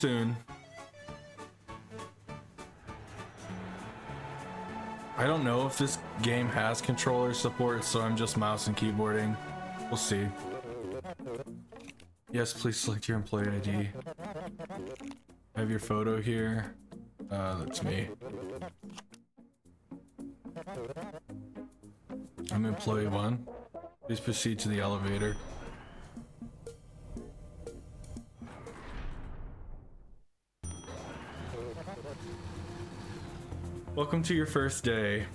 soon. I don't know if this game has controller support, so I'm just mouse and keyboarding. We'll see. Yes, please select your employee ID. I have your photo here. That's me. I'm employee 1. Please proceed to the elevator. Welcome to your first day.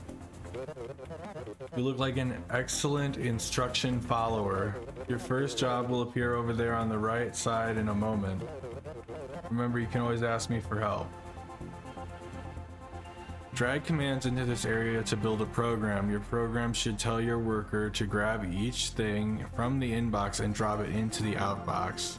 You look like an excellent instruction follower. Your first job will appear over there on the right side in a moment. Remember, you can always ask me for help. Drag commands into this area to build a program. Your program should tell your worker to grab each thing from the inbox and drop it into the outbox.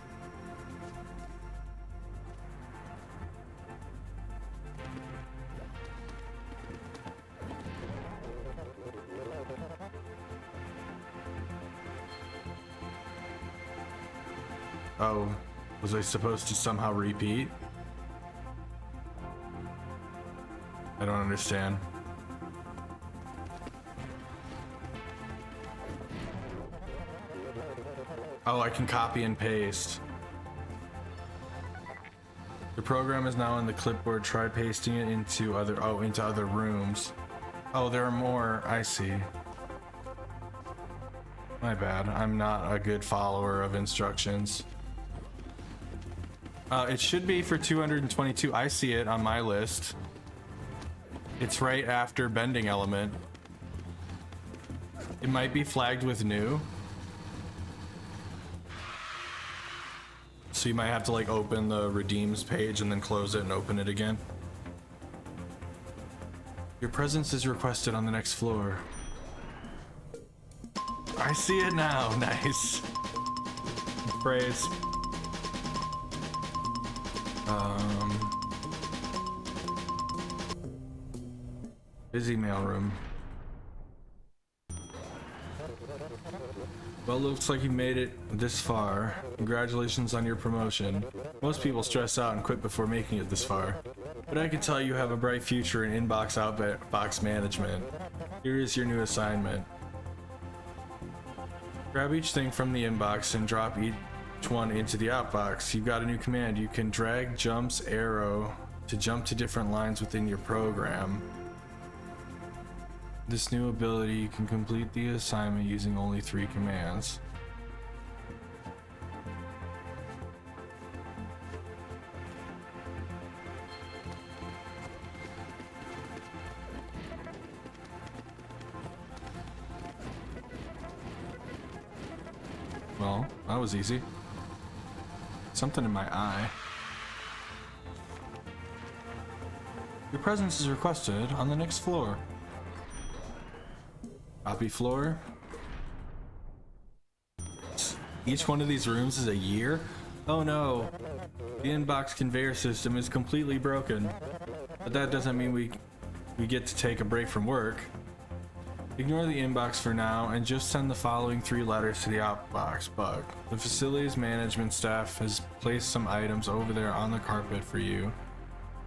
Oh, was I supposed to somehow repeat? I don't understand. Oh, I can copy and paste. The program is now in the clipboard. Try pasting it into other rooms. Oh, there are more. I see. My bad. I'm not a good follower of instructions. It should be for 222. I see it on my list. It's right after bending element. It might be flagged with new. So you might have to like open the redeems page and then close it and open it again. Your presence is requested on the next floor. I see it now. Nice. Praise. Busy mailroom. Well, looks like you made it this far. Congratulations on your promotion. Most people stress out and quit before making it this far. But I can tell you have a bright future in inbox outbox management. Here is your new assignment. Grab each thing from the inbox and drop each one into the outbox. You've got a new command. You can drag jumps arrow to jump to different lines within your program. This new ability, you can complete the assignment using only 3 commands. Well, that was easy. Something in my eye. Your presence is requested on the next floor. Copy floor. Each one of these rooms is a year? Oh no. The inbox conveyor system is completely broken. But that doesn't mean we get to take a break from work. Ignore the inbox for now and just send the following 3 letters to the outbox bug. The facilities management staff has placed some items over there on the carpet for you.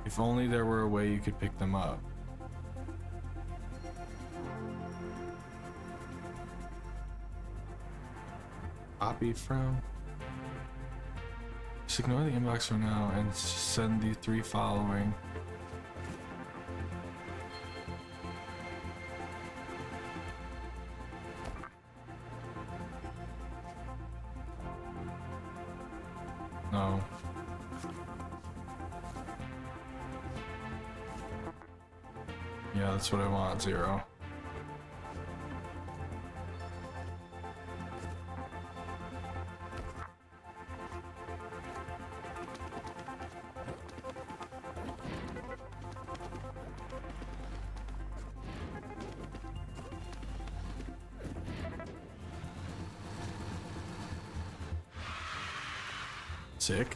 If only there were a way you could pick them up. Copy from. Just ignore the inbox for now and send the 3 following. No. Yeah, that's what I want, 0. Sick.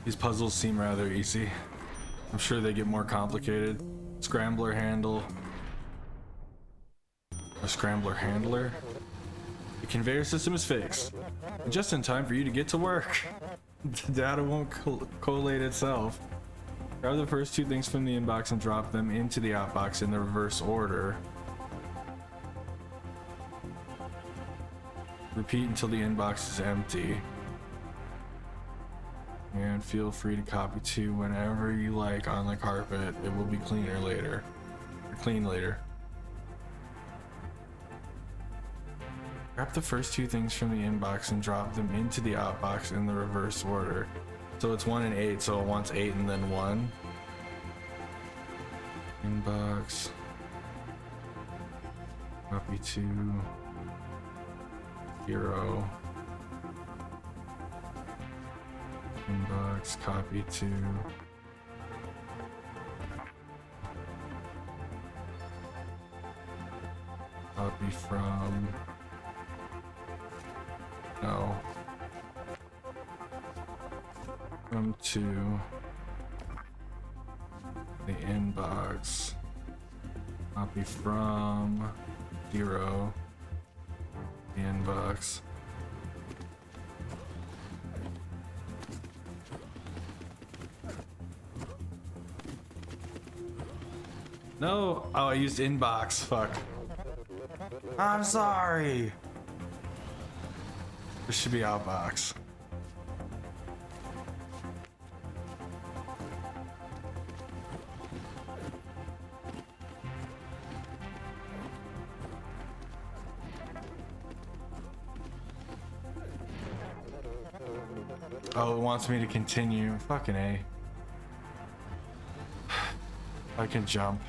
These puzzles seem rather easy. I'm sure they get more complicated. Scrambler handle. A scrambler handler. The conveyor system is fixed. Just in time for you to get to work. The data won't collate itself. Grab the first two things from the inbox and drop them into the outbox in the reverse order. Repeat until the inbox is empty. And feel free to copy to whenever you like on the carpet. It will be cleaner later. Or clean later. Grab the first two things from the inbox and drop them into the outbox in the reverse order. So it's 1 and 8, so it wants 8 and then 1. Inbox. Copy to 0. Inbox, copy to copy from no from to the inbox, copy from 0 the inbox. No! Oh, I used inbox. Fuck. I'm sorry. This should be outbox. Oh, it wants me to continue. Fucking A. I can jump.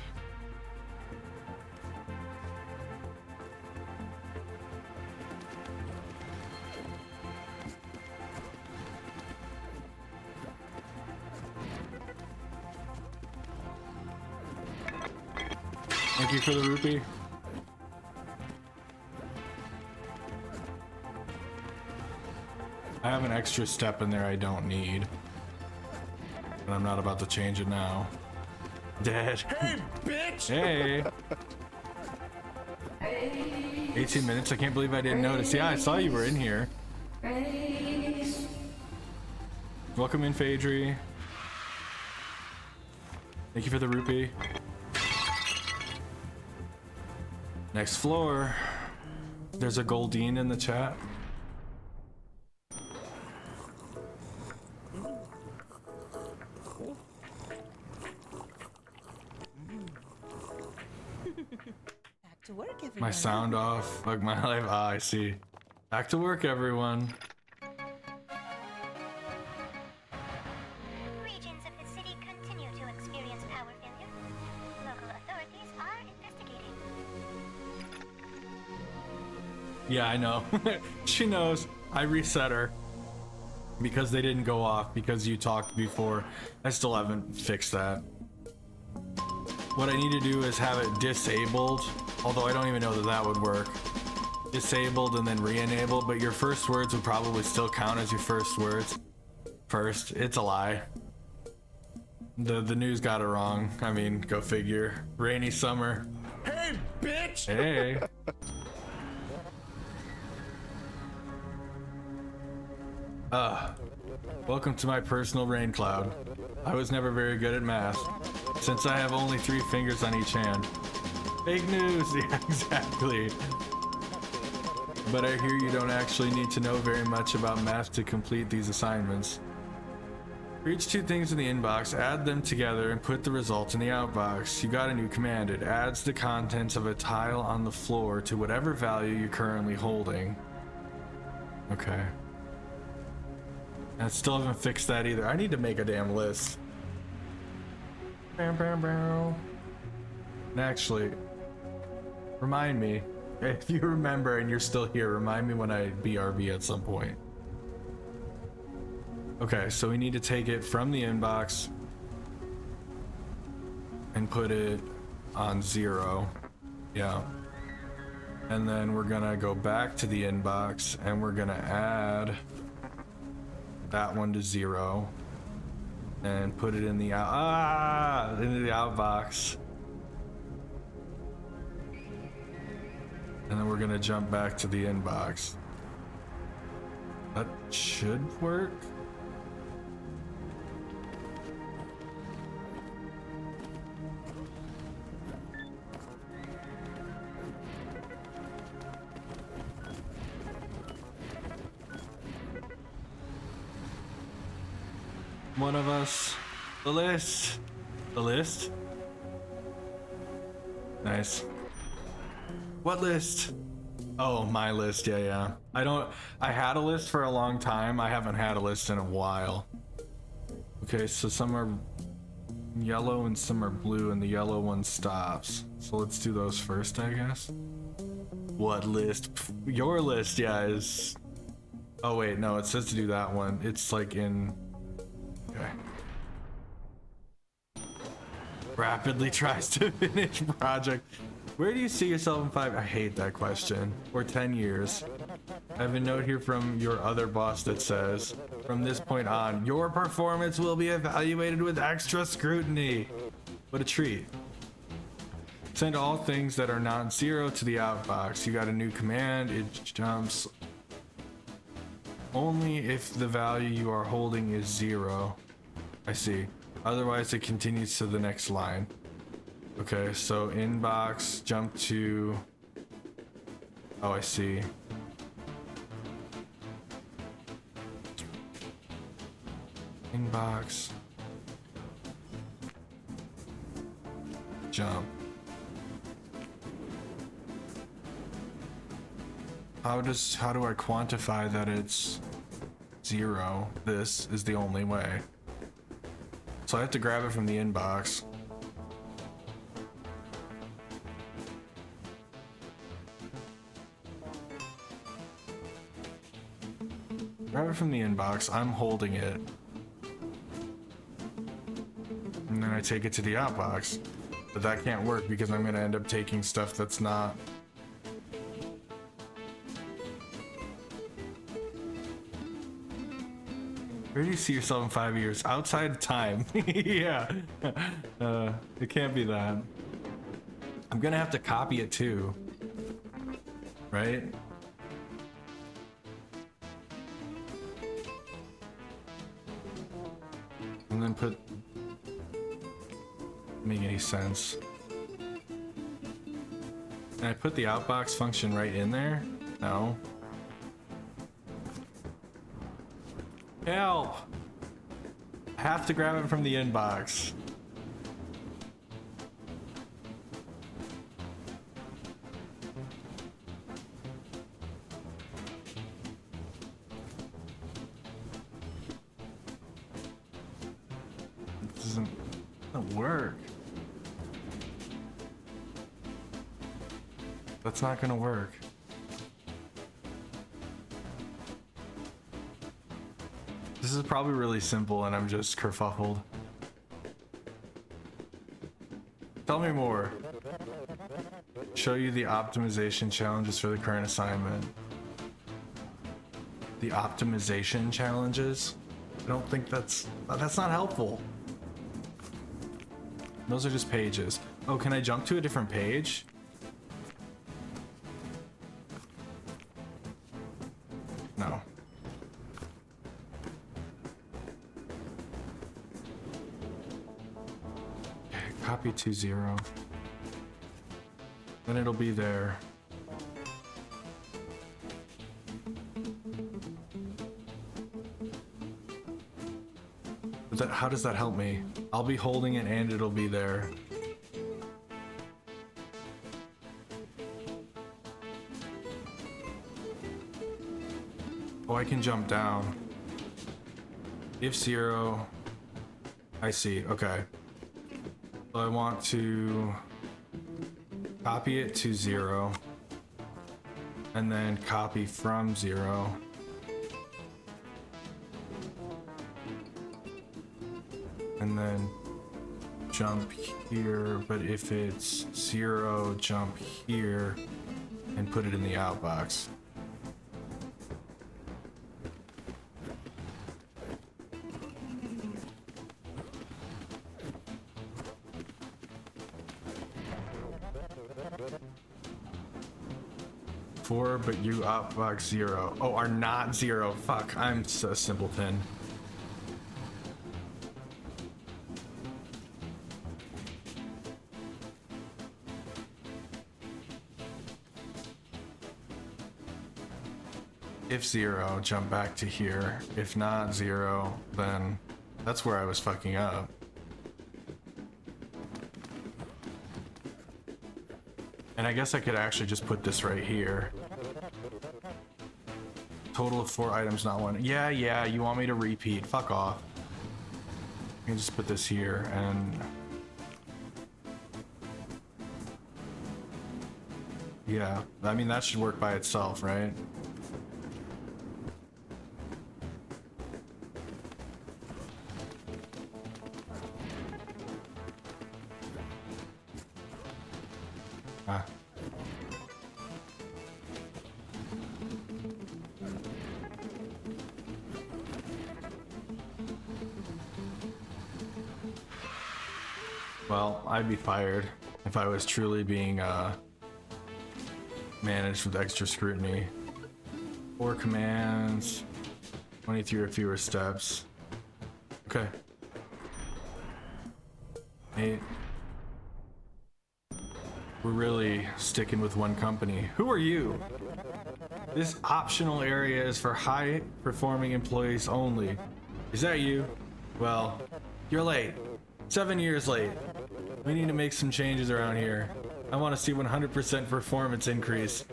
Thank you for the rupee. I have an extra step in there I don't need. And I'm not about to change it now. Dead. Hey, bitch! Hey! 18 minutes? I can't believe I didn't notice. Yeah, I saw you were in here. Welcome in, Phaedry. Thank you for the rupee. Next floor. There's a Goldine in the chat. Back to work, everyone. My sound off, like my life. Ah, I see. Back to work, everyone. Regions of the city continue to experience power failure. Local authorities are investigating. Yeah, I know. She knows. I reset her because they didn't go off because you talked before. I still haven't fixed that. What I need to do is have it disabled, although I don't even know that that would work. Disabled and then re-enabled, but your first words would probably still count as your first words. First, it's a lie. The news got it wrong. I mean, go figure. Rainy summer. Hey, bitch! Hey. Welcome to my personal rain cloud. I was never very good at math, since I have only 3 fingers on each hand. Fake news, yeah, exactly. But I hear you don't actually need to know very much about math to complete these assignments. For each 2 things in the inbox, add them together and put the result in the outbox. You got a new command. It adds the contents of a tile on the floor to whatever value you're currently holding. Okay. I still haven't fixed that either. I need to make a damn list. And actually, remind me, if you remember and you're still here, remind me when I BRB at some point. Okay, so we need to take it from the inbox and put it on 0. Yeah. And then we're gonna go back to the inbox and we're gonna add that one to 0 and put it in the into the outbox. And then we're gonna jump back to the inbox. That should work. one of us. The list. The list? Nice. What list? Oh, my list. Yeah. I had a list for a long time. I haven't had a list in a while. Okay, so some are yellow and some are blue, and the yellow one stops. So let's do those first, I guess. What list? Your list, yeah, is... Oh wait, no, it says to do that one. It's like in... Okay. Rapidly tries to finish project. Where do you see yourself in 5? I hate that question. Or 10 years. I have a note here from your other boss that says, from this point on, your performance will be evaluated with extra scrutiny. What a treat. Send all things that are non-zero to the outbox. You got a new command. It jumps only if the value you are holding is 0. I see. Otherwise, it continues to the next line. Okay, so inbox, jump to... Oh, I see. Inbox. Jump. How do I quantify that it's 0? This is the only way. So I have to grab it from the inbox. Grab it from the inbox, I'm holding it. And then I take it to the outbox. But that can't work because I'm gonna end up taking stuff that's not... Where do you see yourself in 5 years? Outside of time. Yeah. It can't be that. I'm gonna have to copy it too. Right? And then put... Make any sense. Can I put the outbox function right in there? No. Help! I have to grab it from the inbox. It doesn't work. That's not gonna work. This is probably really simple and I'm just kerfuffled. Tell me more. Show you the optimization challenges for the current assignment. The optimization challenges? I don't think that's not helpful. Those are just pages. Oh, can I jump to a different page? No. Okay, copy to 0. Then it'll be there. How does that help me? I'll be holding it and it'll be there. Oh, I can jump down. If 0, I see, okay. So I want to copy it to 0 and then copy from 0. And then jump here, but if it's 0, jump here and put it in the outbox. Four, but you outbox 0. Oh, are not 0. Fuck, I'm so simpleton. If 0, jump back to here. If not 0, then That's where I was fucking up. And I guess I could actually just put this right here. Total of 4 items, not 1. Yeah, you want me to repeat. Fuck off. I can just put this here and... Yeah, I mean, that should work by itself, right? Ah. Well, I'd be fired if I was truly being managed with extra scrutiny. 4 commands, 23 or fewer steps. Okay. 8. We're really sticking with one company. Who are you? This optional area is for high-performing employees only. Is that you? Well, you're late. 7 years late. We need to make some changes around here. I want to see 100% performance increase.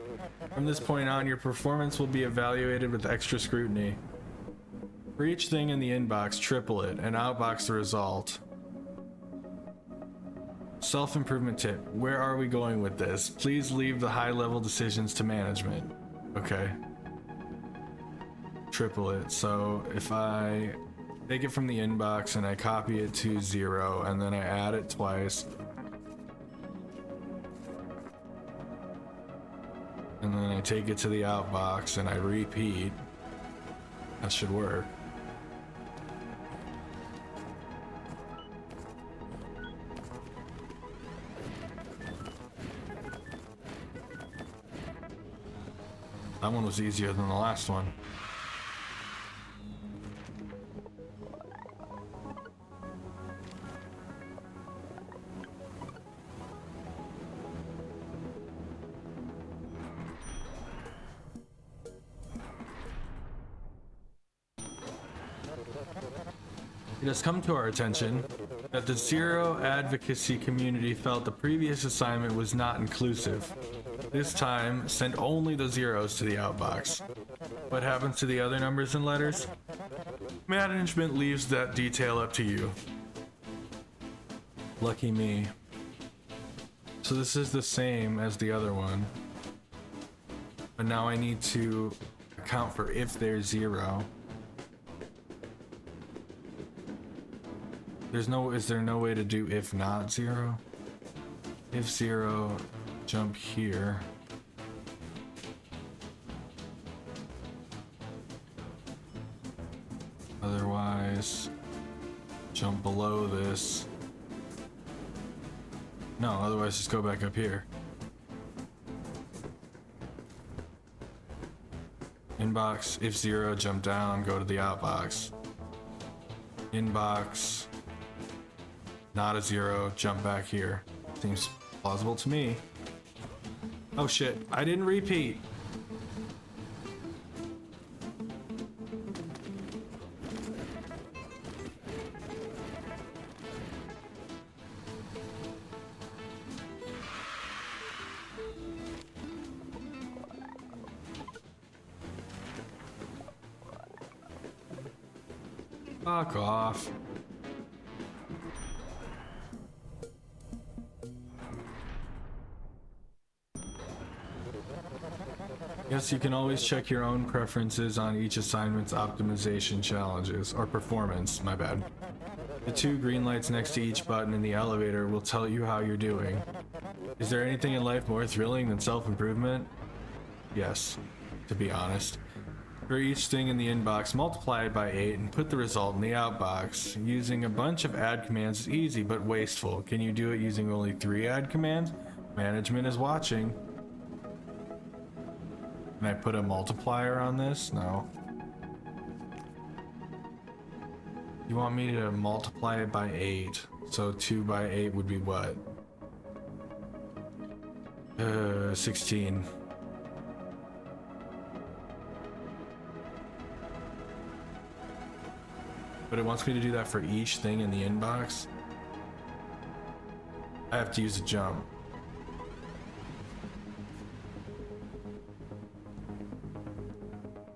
From this point on, your performance will be evaluated with extra scrutiny. For each thing in the inbox, triple it and outbox the result. Self-improvement tip. Where are we going with this? Please leave the high-level decisions to management. Okay. Triple it. So if I take it from the inbox and I copy it to 0 and then I add it twice. And then I take it to the outbox and I repeat. That should work. That one was easier than the last one. It has come to our attention that the Zero advocacy community felt the previous assignment was not inclusive. This time, send only the zeros to the outbox. What happens to the other numbers and letters? Management leaves that detail up to you. Lucky me. So this is the same as the other one. But now I need to account for if there's 0. Is there no way to do if not 0? If 0, jump here. Otherwise, jump below this. No, otherwise just go back up here. Inbox, if 0, jump down, go to the outbox. Inbox, not a 0, jump back here. Seems plausible to me. Oh shit, I didn't repeat. Fuck off. Yes, you can always check your own preferences on each assignment's optimization challenges, or performance, my bad. The 2 green lights next to each button in the elevator will tell you how you're doing. Is there anything in life more thrilling than self-improvement? Yes, to be honest. For each thing in the inbox, multiply it by 8 and put the result in the outbox. Using a bunch of add commands is easy but wasteful. Can you do it using only 3 add commands? Management is watching. Can I put a multiplier on this? No. You want me to multiply it by 8. So 2 by 8 would be what? 16. but it wants me to do that for each thing in the inbox. I have to use a jump.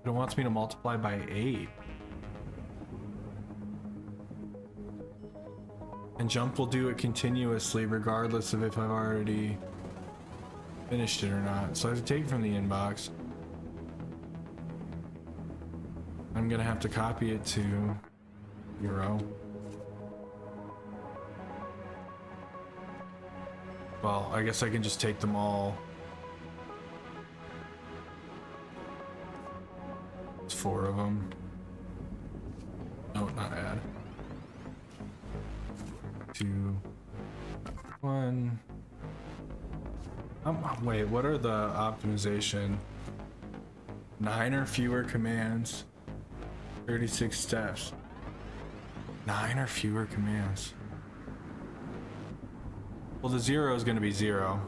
But it wants me to multiply by 8. And jump will do it continuously regardless of if I've already finished it or not. So I have to take it from the inbox. I'm gonna have to copy it to 0. Well, I guess I can just take them all. It's 4 of them. No, not add. 2, 1. Wait, what are the optimization? 9 or fewer commands. 36 steps. 9 or fewer commands. Well, the 0 is going to be 0.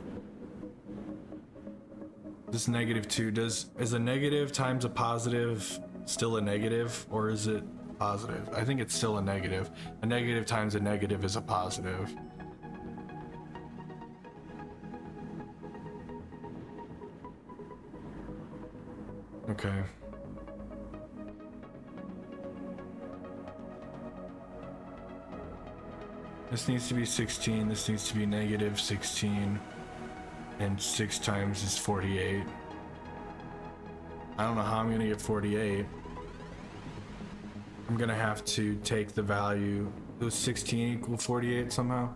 This -2. Is a negative times a positive still a negative, or is it positive? I think it's still a negative. A negative times a negative is a positive. Okay. This needs to be 16, this needs to be -16, and 6 times is 48. I don't know how I'm gonna get 48. I'm gonna have to take the value. Does 16 equal 48 somehow?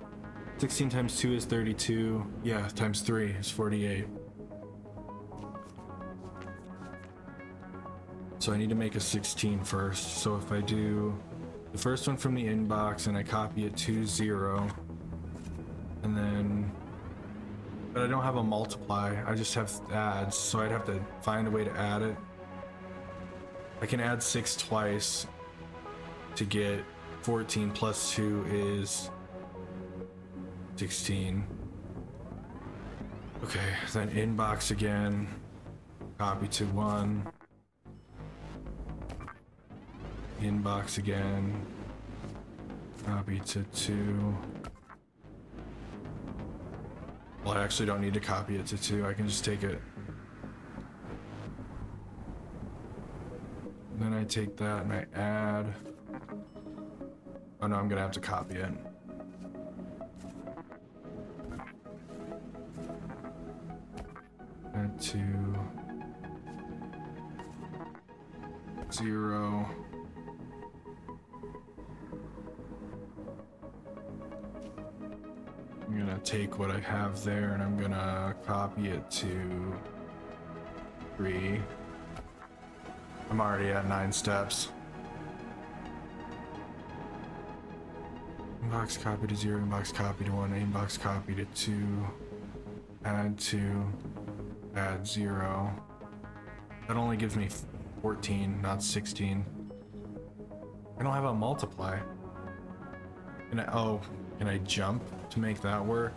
16 times 2 is 32. Yeah, times 3 is 48. So I need to make a 16 first. So if I do the first one from the inbox and I copy it to 0, and then, but I don't have a multiply, I just have adds, so I'd have to find a way to add it. I can add 6 twice to get 14 plus 2 is 16. Okay, then inbox again, copy to 1. Inbox again, copy to 2. Well, I actually don't need to copy it to 2, I can just take it. And then I take that and I add. Oh no, I'm gonna have to copy it. Add to 0. I'm gonna take what I have there and I'm gonna copy it to 3. I'm already at 9 steps. Inbox copy to 0, inbox copy to 1, inbox copy to 2, add 2, add 0. That only gives me 14, not 16. I don't have a multiply. Can I jump to make that work?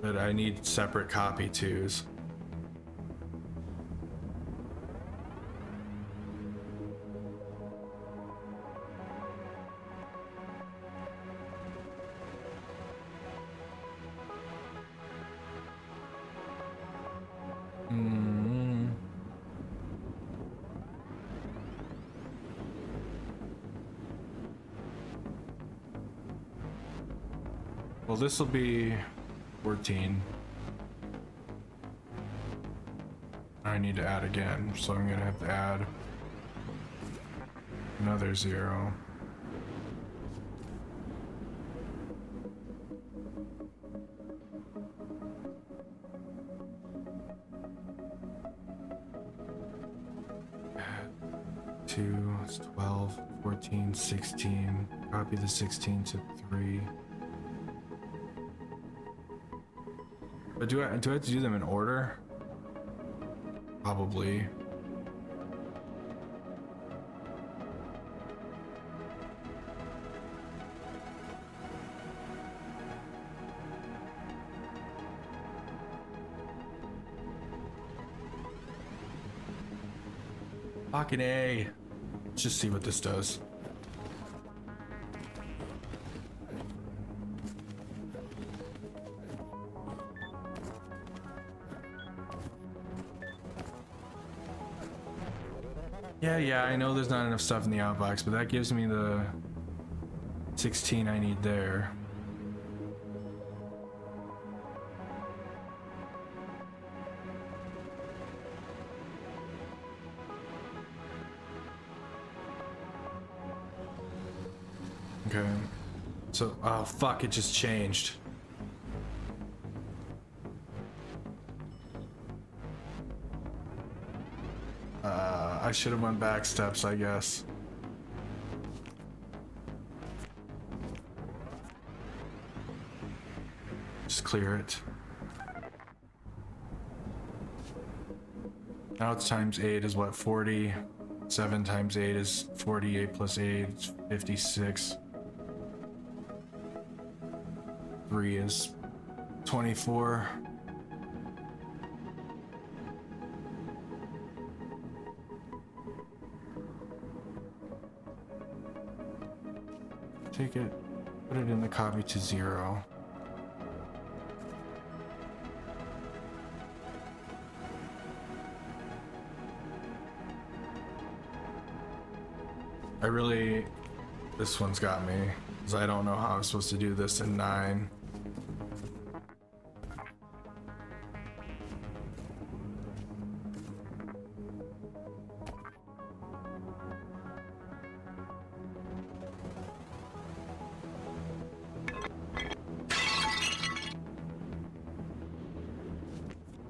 But I need separate copy twos. Well, this will be 14. I need to add again, so I'm gonna have to add another 0. Add 2, it's 12, 14, 16. Copy the 16 to 3. But do I have to do them in order? Probably. Fucking A. Let's just see what this does. Yeah, I know there's not enough stuff in the outbox, but that gives me the 16 I need there. Okay. So, oh fuck, it just changed. I should have went back steps, I guess. Just clear it. Now it's times 8 is what, 40? 7 times 8 is 48 plus 8 is 56. 3 is 24. Take it, put it in the copy to 0. This one's got me, because I don't know how I'm supposed to do this in 9.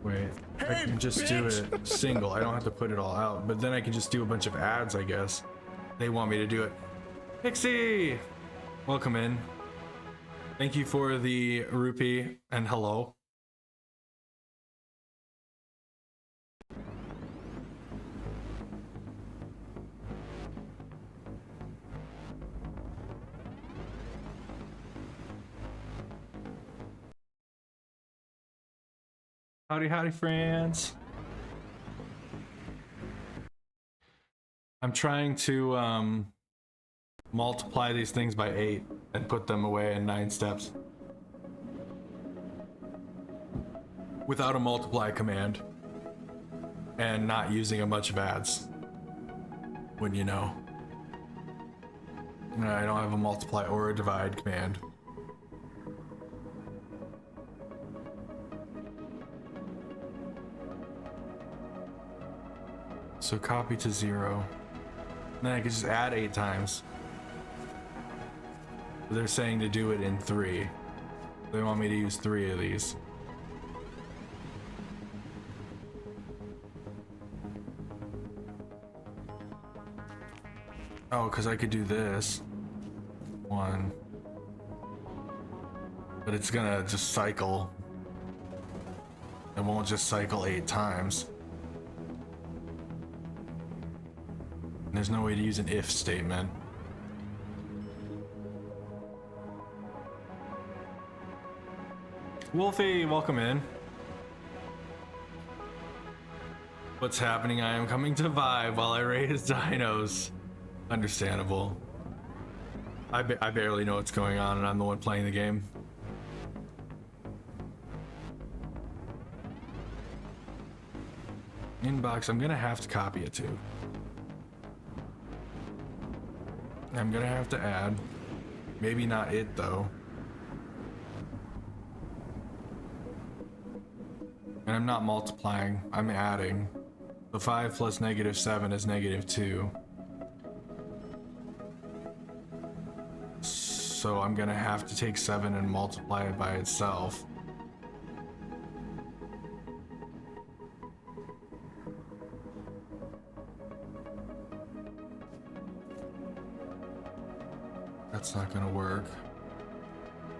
Wait, I can just do it single. I don't have to put it all out, but then I can just do a bunch of ads, I guess. They want me to do it. Pixie! Welcome in. Thank you for the rupee and hello. Howdy, friends. I'm trying to multiply these things by 8 and put them away in 9 steps without a multiply command and not using a bunch of ads. When you know. I don't have a multiply or a divide command. So copy to 0. Then I can just add 8 times. They're saying to do it in 3. They want me to use 3 of these. Oh, because I could do this. 1. But it's gonna just cycle. It won't just cycle 8 times. There's no way to use an if statement. Wolfie, welcome in. What's happening? I am coming to vibe while I raise dinos. Understandable. I barely know what's going on and I'm the one playing the game. Inbox, I'm gonna have to copy it too. I'm gonna have to add. Maybe not it though. And I'm not multiplying, I'm adding. So 5 plus -7 is -2. So I'm gonna have to take 7 and multiply it by itself. That's not gonna work.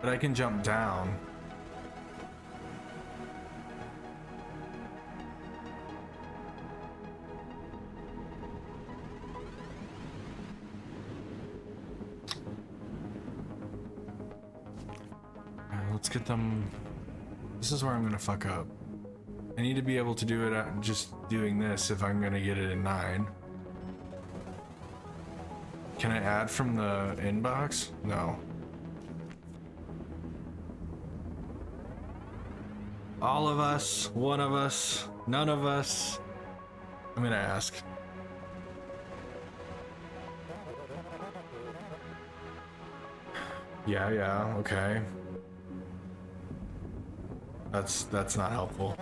But I can jump down. Let's get them. This is where I'm gonna fuck up. I need to be able to do it just doing this if I'm gonna get it in 9. Can I add from the inbox? No. All of us, one of us, none of us. I'm gonna ask. Yeah, okay. That's not helpful.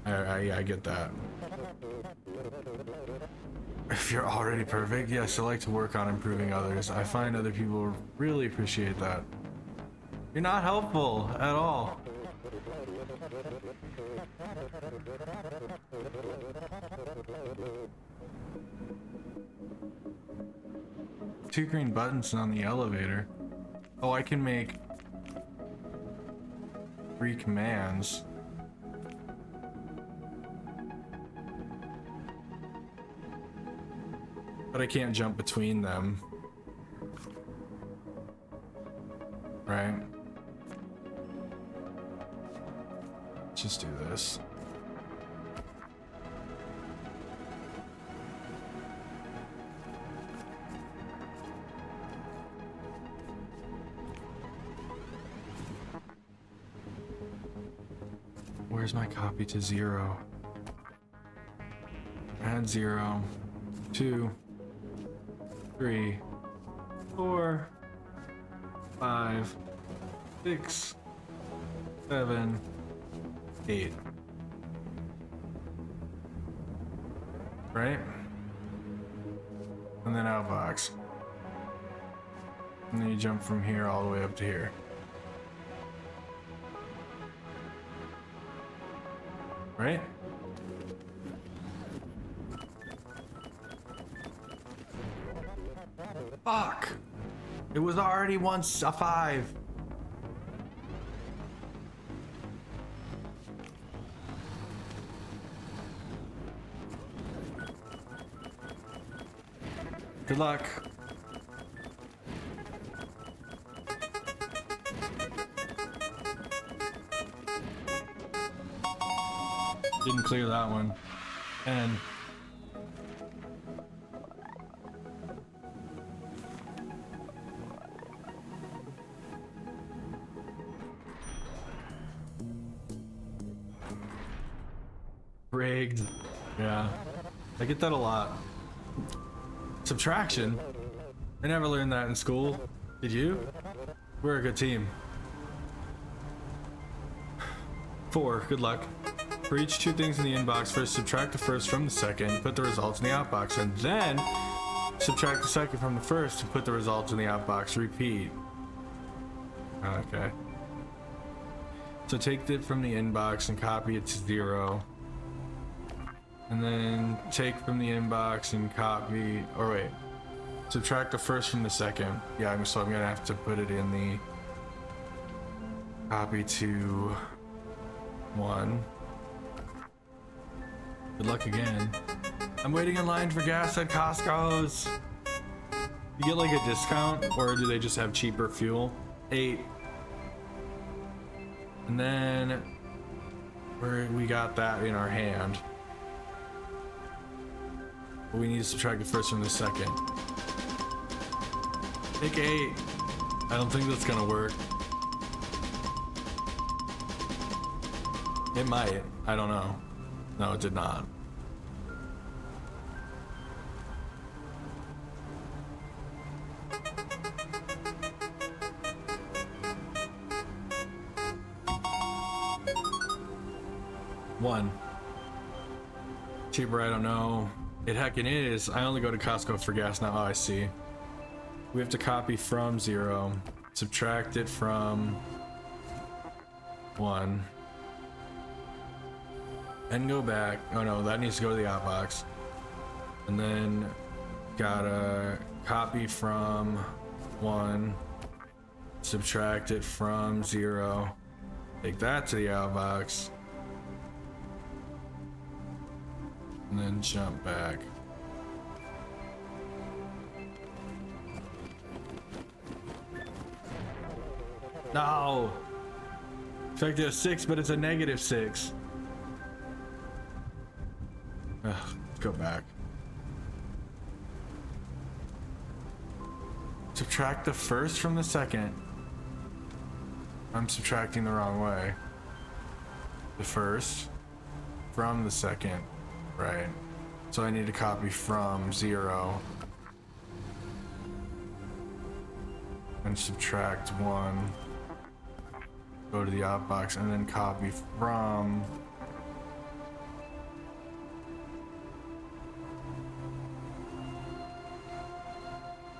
I get that. If you're already perfect, yes, I like to work on improving others. I find other people really appreciate that. You're not helpful at all. Two green buttons on the elevator. Oh, I can make 3 commands. But I can't jump between them. Right? Let's just do this. Where's my copy to 0? Add 0, 2, 3, 4, 5, 6, 7, 8. Right? And then outbox. And then you jump from here all the way up to here. Right? Fuck! It was already once a 5. Good luck. Didn't clear that one. And rigged. Yeah. I get that a lot. Subtraction? I never learned that in school. Did you? We're a good team. 4. Good luck. For each 2 things in the inbox, first subtract the first from the second, put the results in the outbox, and then subtract the second from the first and put the results in the outbox. Repeat. Okay. So take it from the inbox and copy it to 0. And then take from the inbox and copy, or wait, subtract the first from the second. Yeah, so I'm gonna have to put it in the copy to 1. Good luck again. I'm waiting in line for gas at Costco's. You get like a discount, or do they just have cheaper fuel? 8. And then we got that in our hand. But we need to subtract the first from the second. Take 8. I don't think that's gonna work. It might. I don't know. No, it did not. One. Cheaper, I don't know. It heckin' is. I only go to Costco for gas now. Oh, I see. We have to copy from 0, subtract it from 1, and go back. Oh no, that needs to go to the outbox. And then gotta copy from 1, subtract it from 0, take that to the outbox, and then jump back. No! Expected a 6, but it's a -6. Ugh, let's go back. Subtract the first from the second. I'm subtracting the wrong way. The first from the second, right? So I need to copy from 0. and subtract 1. Go to the outbox and then copy from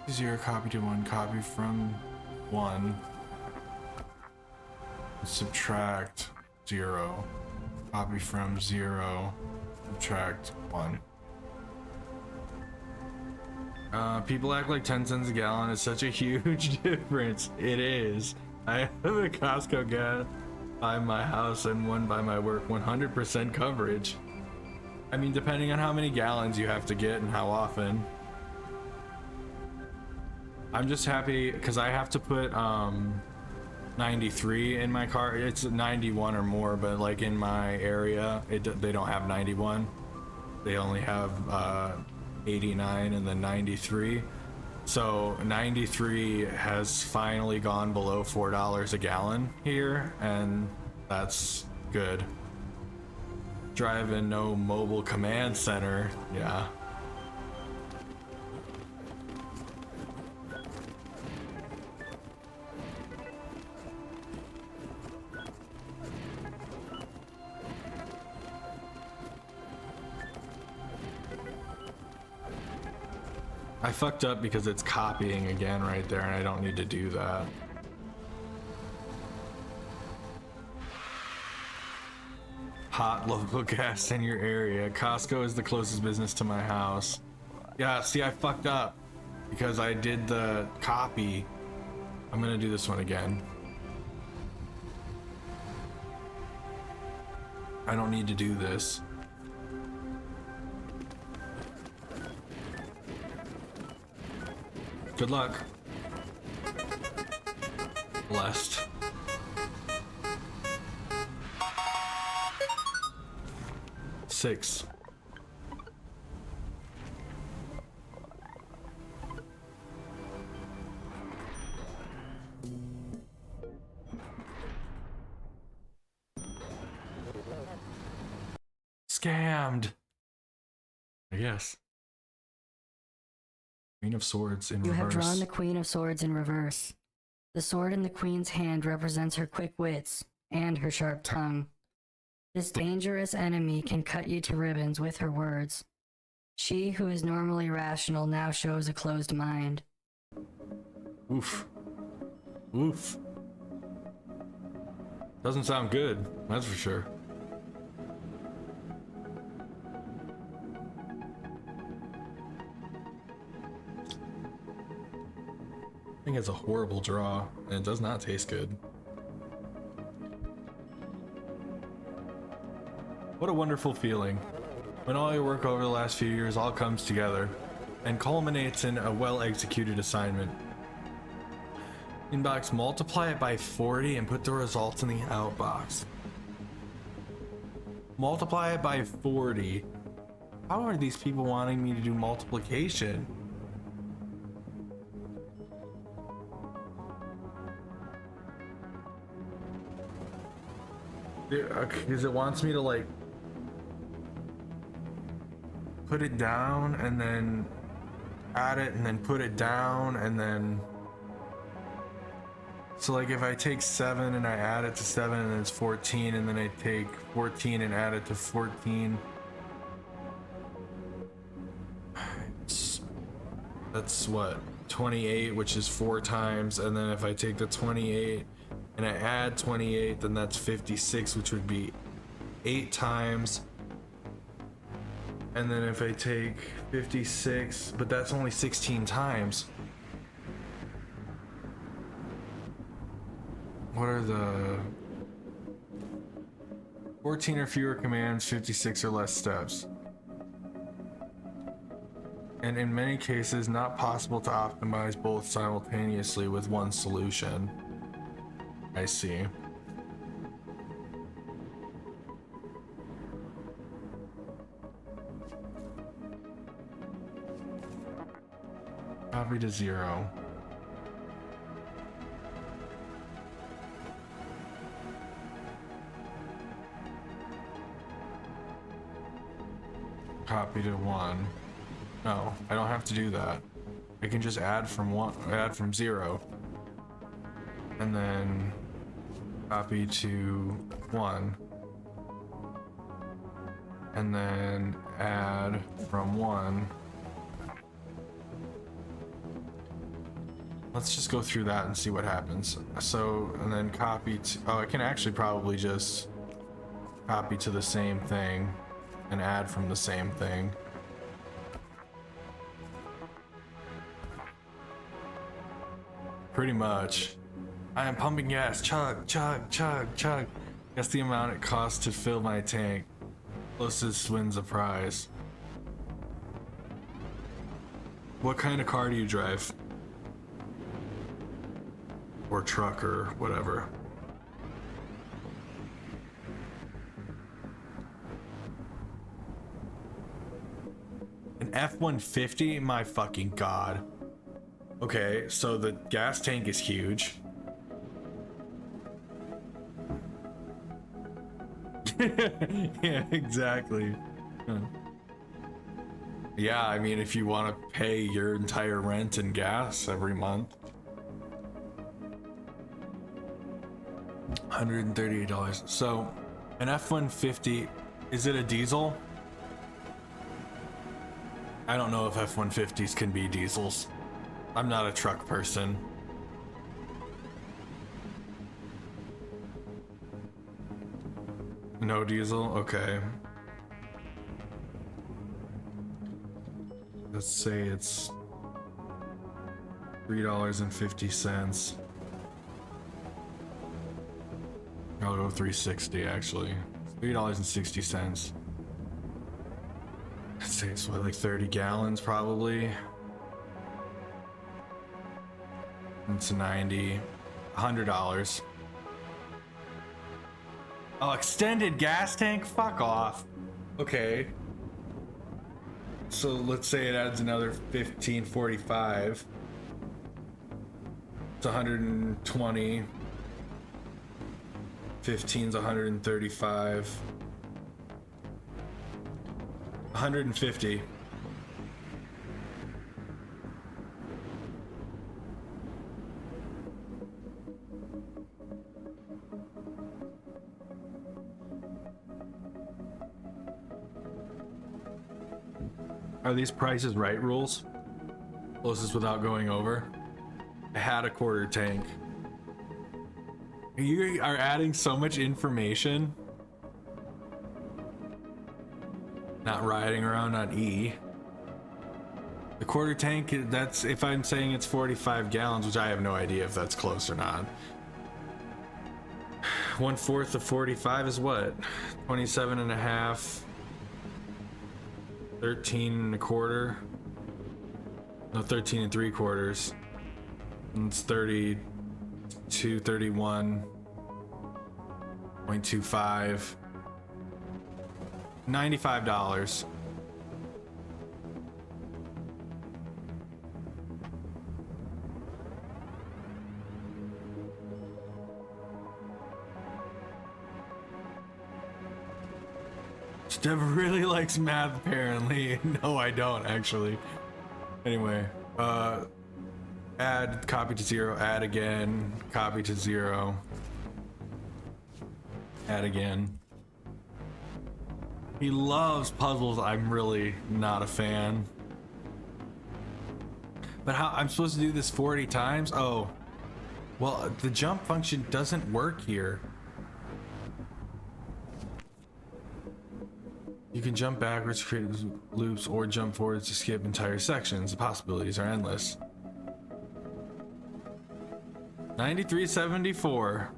0, copy to 1, copy from 1, subtract 0, copy from 0, subtract 1. People act like 10 cents a gallon is such a huge difference. It is. I have a Costco gas by my house and one by my work, 100% coverage. I mean, depending on how many gallons you have to get and how often. I'm just happy because I have to put 93 in my car. It's 91 or more, but like in my area, they don't have 91. They only have 89 and then 93. So 93 has finally gone below $4 a gallon here, and that's good. Driving no mobile command center, yeah. I fucked up because it's copying again right there, and I don't need to do that. Hot local gas in your area. Costco is the closest business to my house. Yeah, see, I fucked up because I did the copy. I'm gonna do this one again. I don't need to do this. Good luck. Blessed. Six. Scammed. I guess. Queen of Swords in reverse. You have drawn the Queen of Swords in reverse. The sword in the Queen's hand represents her quick wits and her sharp tongue. This dangerous enemy can cut you to ribbons with her words. She who is normally rational now shows a closed mind. Oof. Oof. Doesn't sound good, that's for sure. I think it's a horrible draw, and it does not taste good. What a wonderful feeling when all your work over the last few years all comes together and culminates in a well-executed assignment. Inbox, multiply it by 40 and put the results in the outbox. Multiply it by 40. How are these people wanting me to do multiplication? Because it wants me to like put it down and then add it and then put it down and then, so like if I take 7 and I add it to 7 and it's 14, and then I take 14 and add it to 14, that's what, 28, which is 4 times, and then if I take the 28 and I add 28, then that's 56, which would be 8 times. And then if I take 56, but that's only 16 times. What are the 14 or fewer commands, 56 or less steps? And in many cases, not possible to optimize both simultaneously with one solution. I see. Copy to 0. Copy to 1. No, I don't have to do that. I can just add from 0. and then copy to 1, and then add from 1. Let's just go through that and see what happens. So, and then copy to, oh, I can actually probably just copy to the same thing and add from the same thing. Pretty much. I am pumping gas. Chug, chug, chug, chug. Guess the amount it costs to fill my tank. Closest wins a prize. What kind of car do you drive? Or truck or whatever. An F-150? My fucking god. Okay, so the gas tank is huge. Yeah, exactly. Huh. Yeah, I mean, if you want to pay your entire rent and gas every month. $138. So, an F-150, is it a diesel? I don't know if F-150s can be diesels. I'm not a truck person. No diesel? Okay. Let's say it's $3.50. I'll go $3.60 actually. $3.60. I'd say it's what, like 30 gallons probably. It's 90, $100. Oh, extended gas tank? Fuck off. Okay. So let's say it adds another 15.45. It's 120. 15's 135. 150. Are these prices right rules? Closest without going over. I had a quarter tank. You are adding so much information. Not riding around on E. The quarter tank, that's if I'm saying it's 45 gallons, which I have no idea if that's close or not. 1/4 of 45 is what? 27 and a half. 13 and a quarter. No, 13 and 3/4. And it's 32, 31.25. $95. Steph really likes math, apparently. No, I don't, actually. Anyway, add, copy to 0, add again, copy to 0, add again. He loves puzzles. I'm really not a fan. But how, I'm supposed to do this 40 times? Oh, well, the jump function doesn't work here. You can jump backwards, create loops, or jump forwards to skip entire sections. The possibilities are endless. 93.74.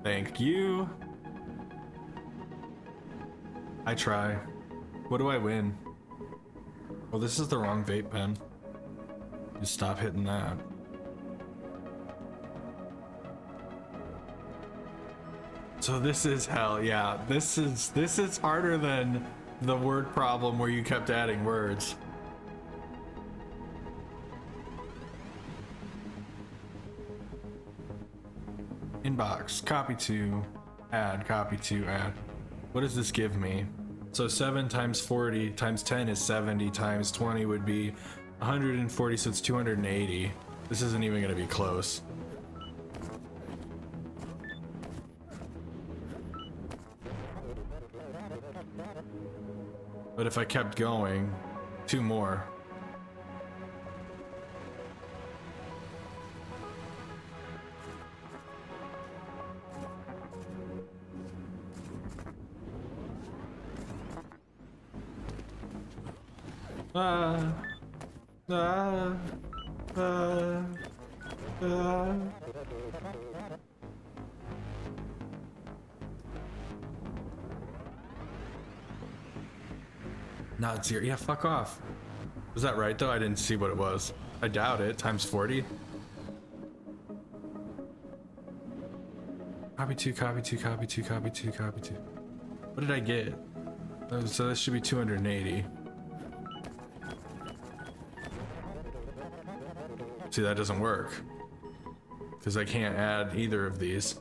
Thank you. I try. What do I win? Well, this is the wrong vape pen. Just stop hitting that. So this is hell. Yeah, this is harder than the word problem where you kept adding words. Inbox, copy to, add, copy to, add. What does this give me? So 7 times 40 times 10 is 70 times 20 would be 140, so it's 280. This isn't even gonna be close. But if I kept going, 2 more. Ah, ah, ah, ah. Not 0. Yeah, fuck off. Was that right though? I didn't see what it was. I doubt it. Times 40. Copy 2, copy 2, copy 2, copy 2, copy 2. What did I get? So this should be 280. See, that doesn't work. Because I can't add either of these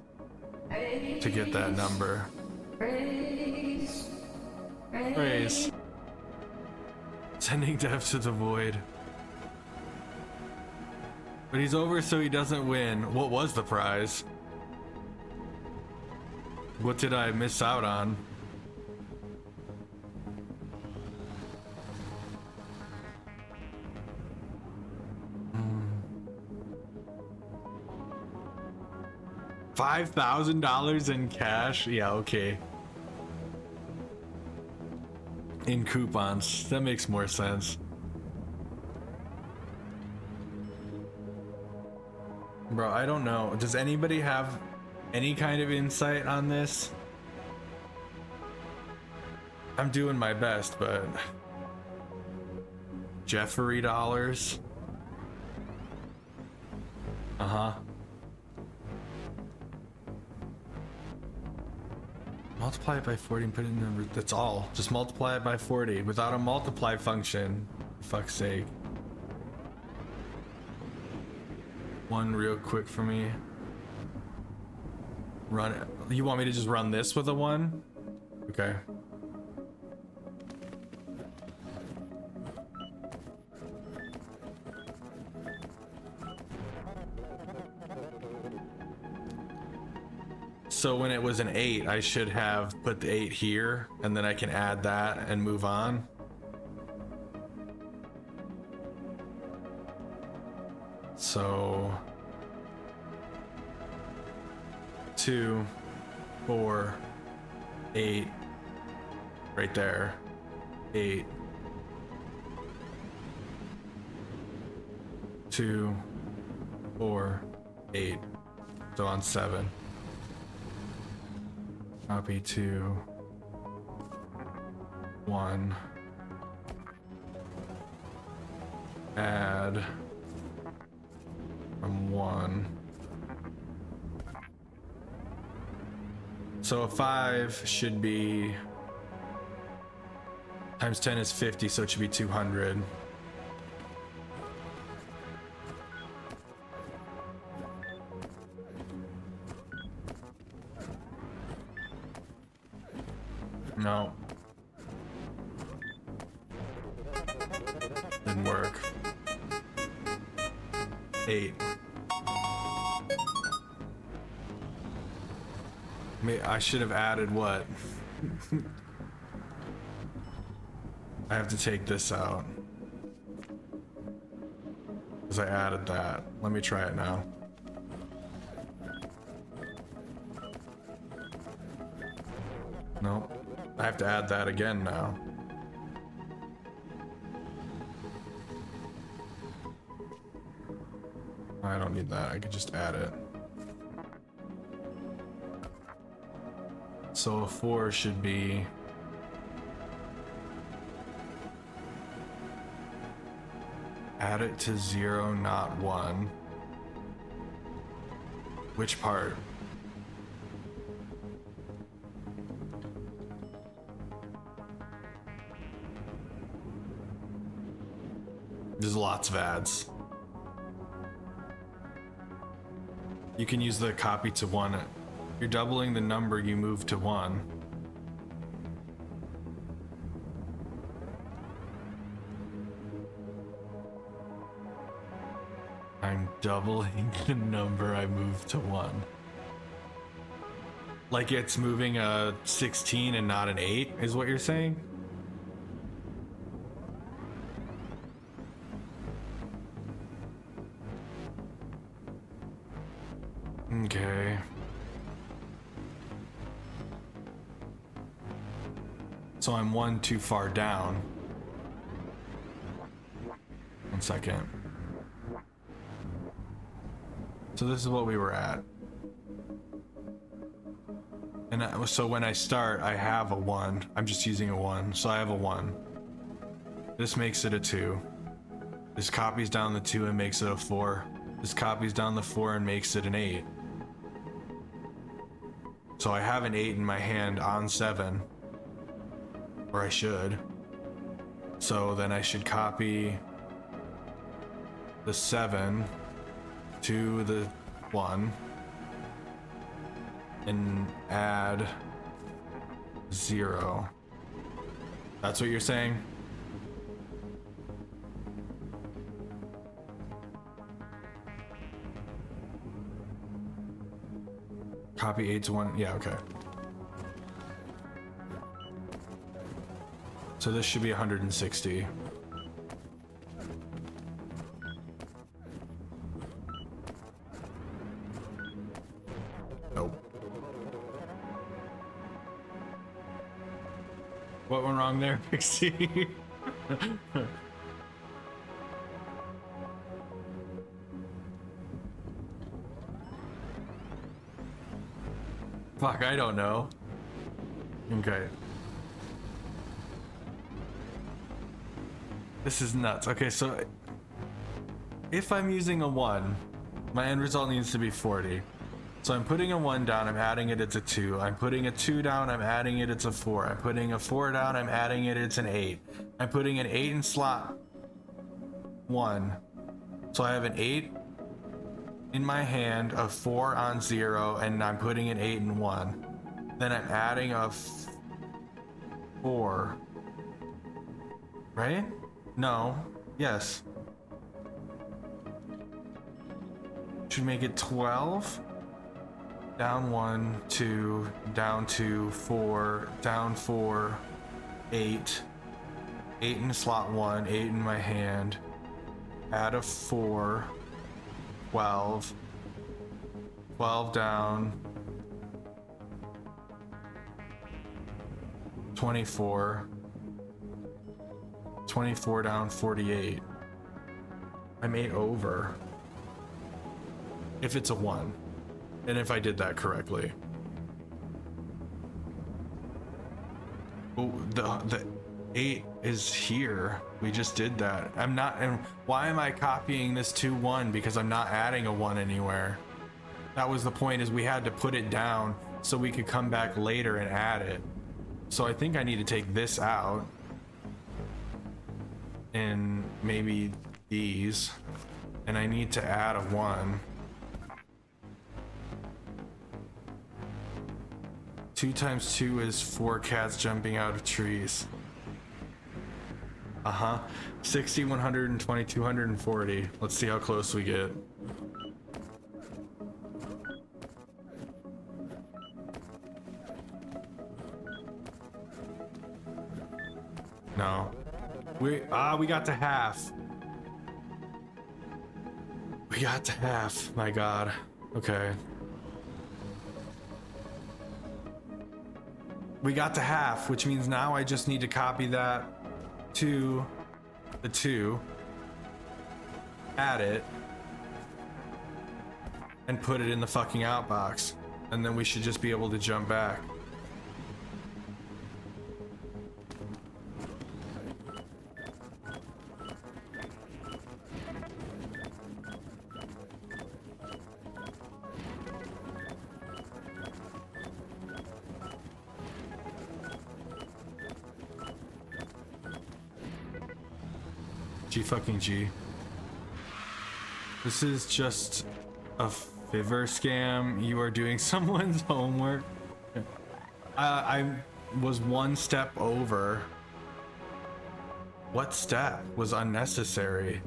to get that number. Praise. Sending Dev to the void. But he's over so he doesn't win. What was the prize? What did I miss out on? $5,000 in cash? Yeah, okay. In coupons. That makes more sense. Bro, I don't know. Does anybody have any kind of insight on this? I'm doing my best, but Jeffrey dollars. Uh-huh. Multiply it by 40 and put in the number. That's all. Just multiply it by 40 without a multiply function. For fuck's sake. One real quick for me. Run it. You want me to just run this with a 1? Okay. So when it was an 8, I should have put the 8 here, and then I can add that and move on. So 2, 4, 8, right there, 8, 2, 4, 8, so on 7. Copy 2, 1, add from 1. So a 5 should be times 10 is 50, so it should be 200. No. Didn't work. 8. I should have added what? I have to take this out. Because I added that. Let me try it now. Nope. I have to add that again now. I don't need that. I could just add it. So a 4 should be add it to 0, not 1. Which part? There's lots of ads. You can use the copy to 1. You're doubling the number you move to 1. I'm doubling the number I move to 1. Like it's moving a 16 and not an 8, is what you're saying? Okay. So I'm one too far down. 1 second. So this is what we were at. And so when I start, I have a 1. I'm just using a 1, so I have a 1. This makes it a 2. This copies down the 2 and makes it a 4. This copies down the 4 and makes it an 8. So I have an 8 in my hand on 7. Or I should. So then I should copy the 7 to the 1 and add 0. That's what you're saying? Copy 8 to 1. Yeah, okay. So this should be 160. Nope. What went wrong there, Pixie? Fuck, I don't know. Okay. This is nuts. Okay, so if I'm using a 1, my end result needs to be 40. So I'm putting a 1 down, I'm adding it, it's a 2. I'm putting a 2 down, I'm adding it, it's a 4. I'm putting a 4 down, I'm adding it, it's an 8. I'm putting an 8 in slot 1. So I have an 8 in my hand, a 4 on 0, and I'm putting an 8 in 1. Then I'm adding a 4. Right? No. Yes. Should make it 12. Down 1, 2, down 2, 4, down 4, 8. 8 in slot 1, 8 in my hand. Add a 4. 12. 12 down. 24. 24 down, 48. I'm 8 over. If it's a 1. And if I did that correctly. Oh, the 8 is here. We just did that. I'm not, and why am I copying this to 1? Because I'm not adding a 1 anywhere. That was the point, is we had to put it down so we could come back later and add it. So I think I need to take this out. And maybe these. And I need to add a 1. 2 times 2 is 4 cats jumping out of trees. 60, 120, 240. Let's see how close we get. No. We got to half. We got to half. My God. Okay. We got to half, which means now I just need to copy that to the 2, add it, and put it in the fucking outbox. And then we should just be able to jump back. G fucking G. This is just a Fiverr scam. You are doing someone's homework. I was 1 step over. What step was unnecessary?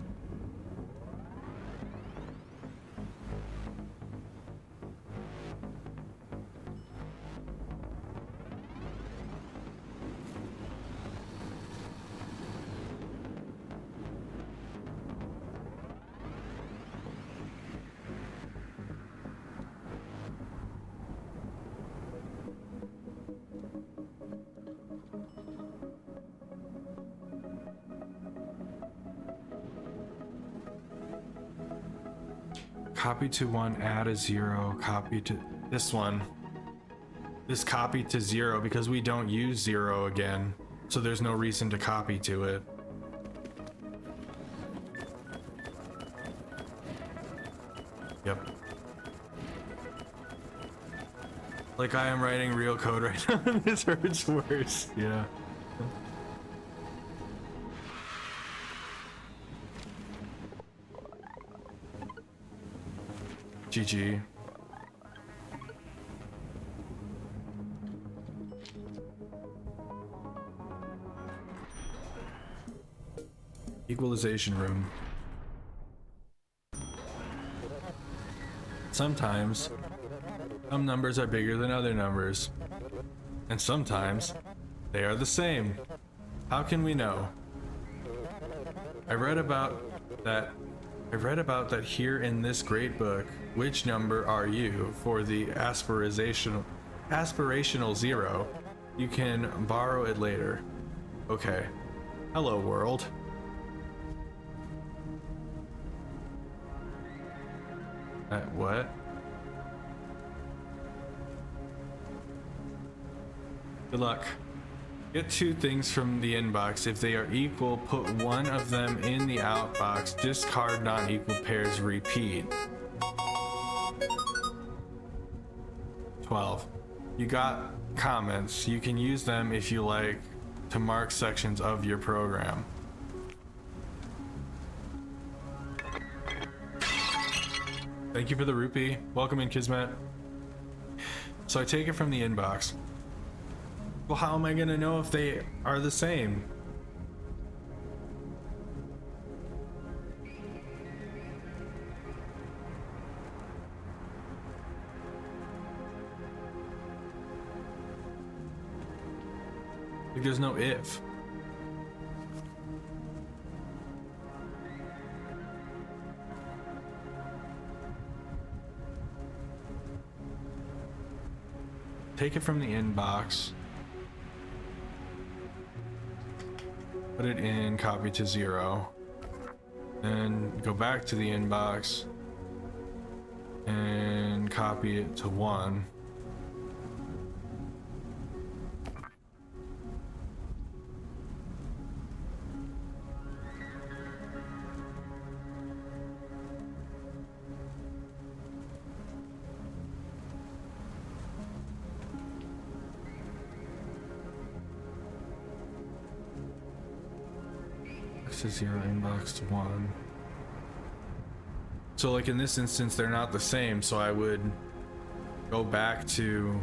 Copy to 1, add a 0, copy to this one. This copy to 0 because we don't use 0 again. So there's no reason to copy to it. Yep. Like I am writing real code right now and this hurts worse. Yeah. GG. Equalization room. Sometimes, some numbers are bigger than other numbers. And sometimes, they are the same. How can we know? I read about that here in this great book. Which number are you for the aspirational 0? You can borrow it later. Okay. Hello, world. What? Good luck. Get 2 things from the inbox. If they are equal, put one of them in the outbox. Discard non-equal pairs. Repeat. 12. You got comments. You can use them if you like to mark sections of your program. Thank you for the rupee. Welcome in, Kismet. So I take it from the inbox. Well, how am I gonna know if they are the same? Like, there's no if. Take it from the inbox, put it in, copy to 0, then go back to the inbox and copy it to 1. To 0, inbox to 1. So like in this instance, they're not the same, so I would go back to,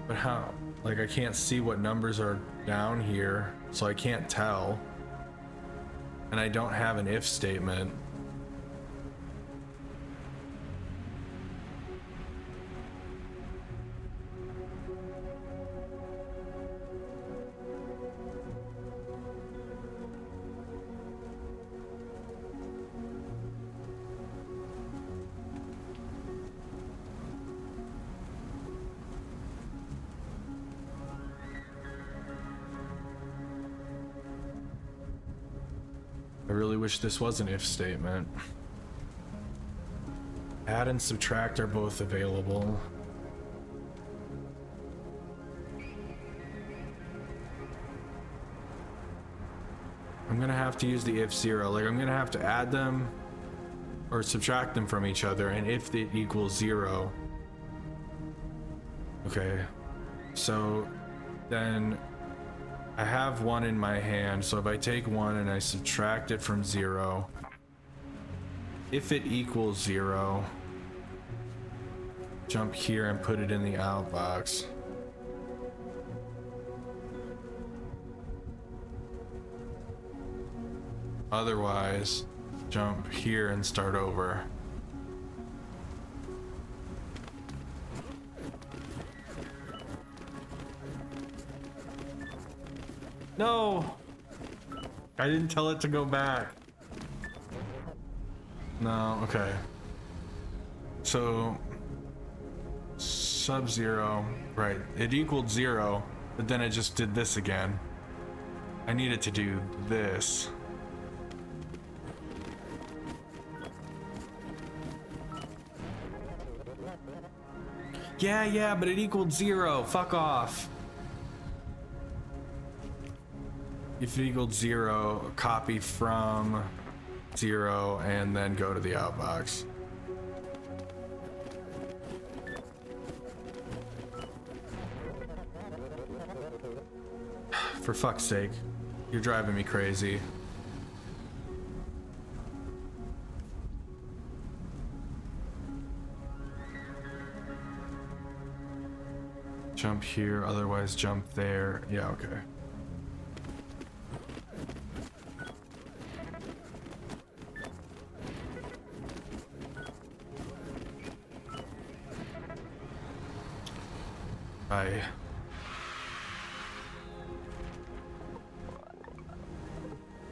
but how, like I can't see what numbers are down here, so I can't tell, and I don't have an if statement. I really wish this was an if statement. Add and subtract are both available. I'm gonna have to use the if 0. Like I'm gonna have to add them or subtract them from each other, and if it equals 0. Okay, so then I have 1 in my hand, so if I take 1 and I subtract it from 0, if it equals 0, jump here and put it in the outbox. Otherwise, jump here and start over. No! I didn't tell it to go back. No, okay. So, sub-0, right. It equaled 0, but then it just did this again. I needed to do this. Yeah, but it equaled 0. Fuck off. If it equaled 0, copy from 0 and then go to the outbox. For fuck's sake, you're driving me crazy. Jump here, otherwise jump there. Yeah, okay. Bye.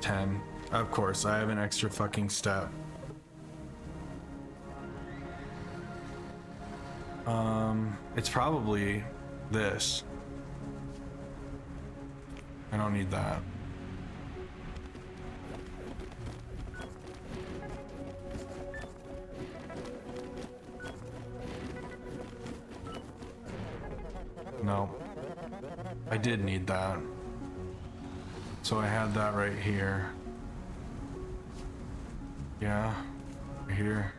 Ten. Of course, I have an extra fucking step. It's probably this. I don't need that. No. I did need that. So I had that right here. Yeah. Right here.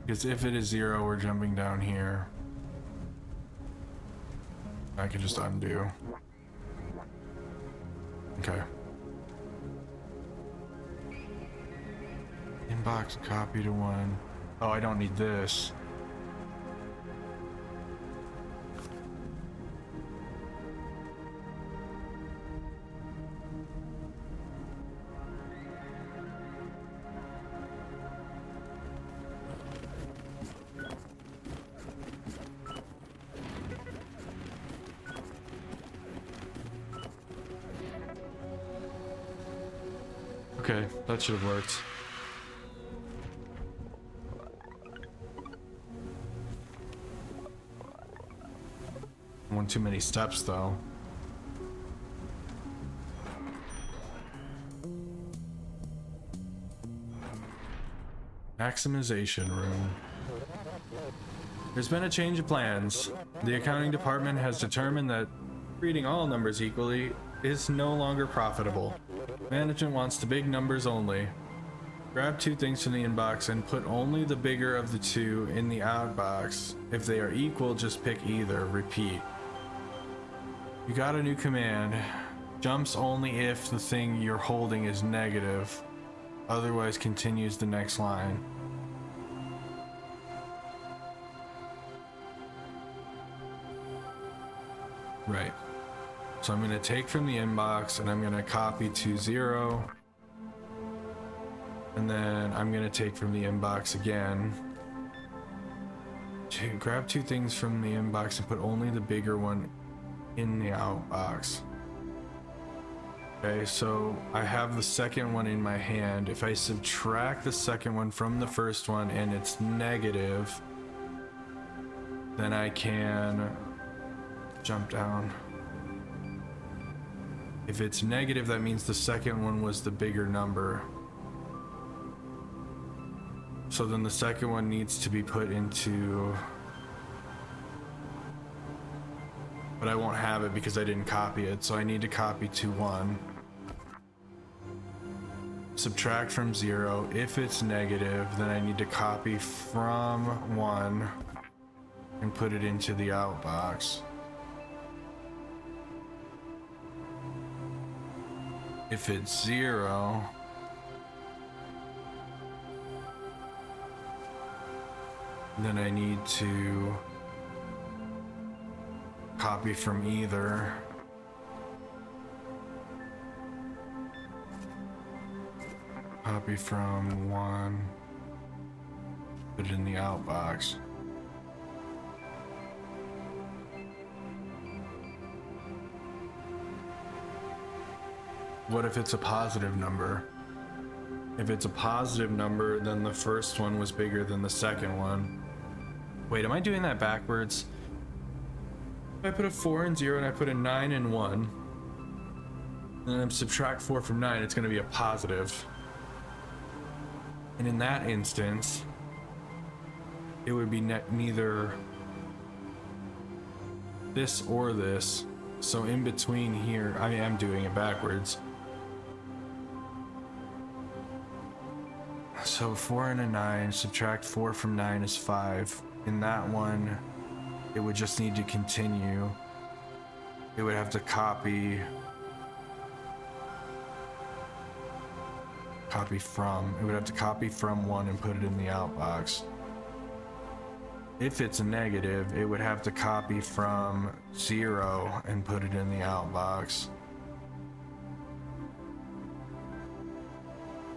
Because if it is 0, we're jumping down here. I can just undo. Okay. Inbox copy to 1. Oh, I don't need this. Okay, that should have worked. One too many steps, though. Maximization room. There's been a change of plans. The accounting department has determined that treating all numbers equally is no longer profitable. Management wants the big numbers only. Grab 2 things from the inbox and put only the bigger of the 2 in the outbox. If they are equal, just pick either. Repeat. You got a new command. Jumps only if the thing you're holding is negative. Otherwise continues the next line. Right. So I'm going to take from the inbox and I'm going to copy to 0. And then I'm going to take from the inbox again. Grab 2 things from the inbox and put only the bigger one in the outbox. Okay, so I have the second one in my hand. If I subtract the second one from the first one and it's negative, then I can jump down. If it's negative, that means the second one was the bigger number. So then the second one needs to be put into... But I won't have it because I didn't copy it, so I need to copy to 1. Subtract from 0. If it's negative, then I need to copy from 1 and put it into the outbox. If it's 0, then I need to copy from either. Copy from 1, put it in the outbox. What if it's a positive number? If it's a positive number, then the first one was bigger than the second one. Wait, am I doing that backwards? If I put a 4 and 0 and I put a 9 and 1, and then subtract 4 from 9, it's going to be a positive. And in that instance, it would be neither this or this. So in between here, I am doing it backwards. So 4 and a 9, subtract 4 from 9 is 5. In that one, it would just need to continue. It would have to copy from. It would have to copy from 1 and put it in the outbox. If it's a negative, it would have to copy from 0 and put it in the outbox.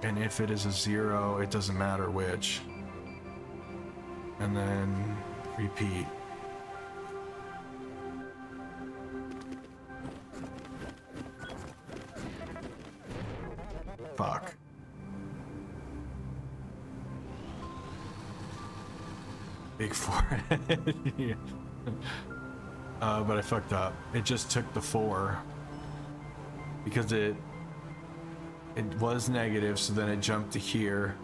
And if it is a 0, it doesn't matter which. And then repeat. Fuck. Big forehead. Yeah. But I fucked up. It just took the 4 because it was negative, so then it jumped to here.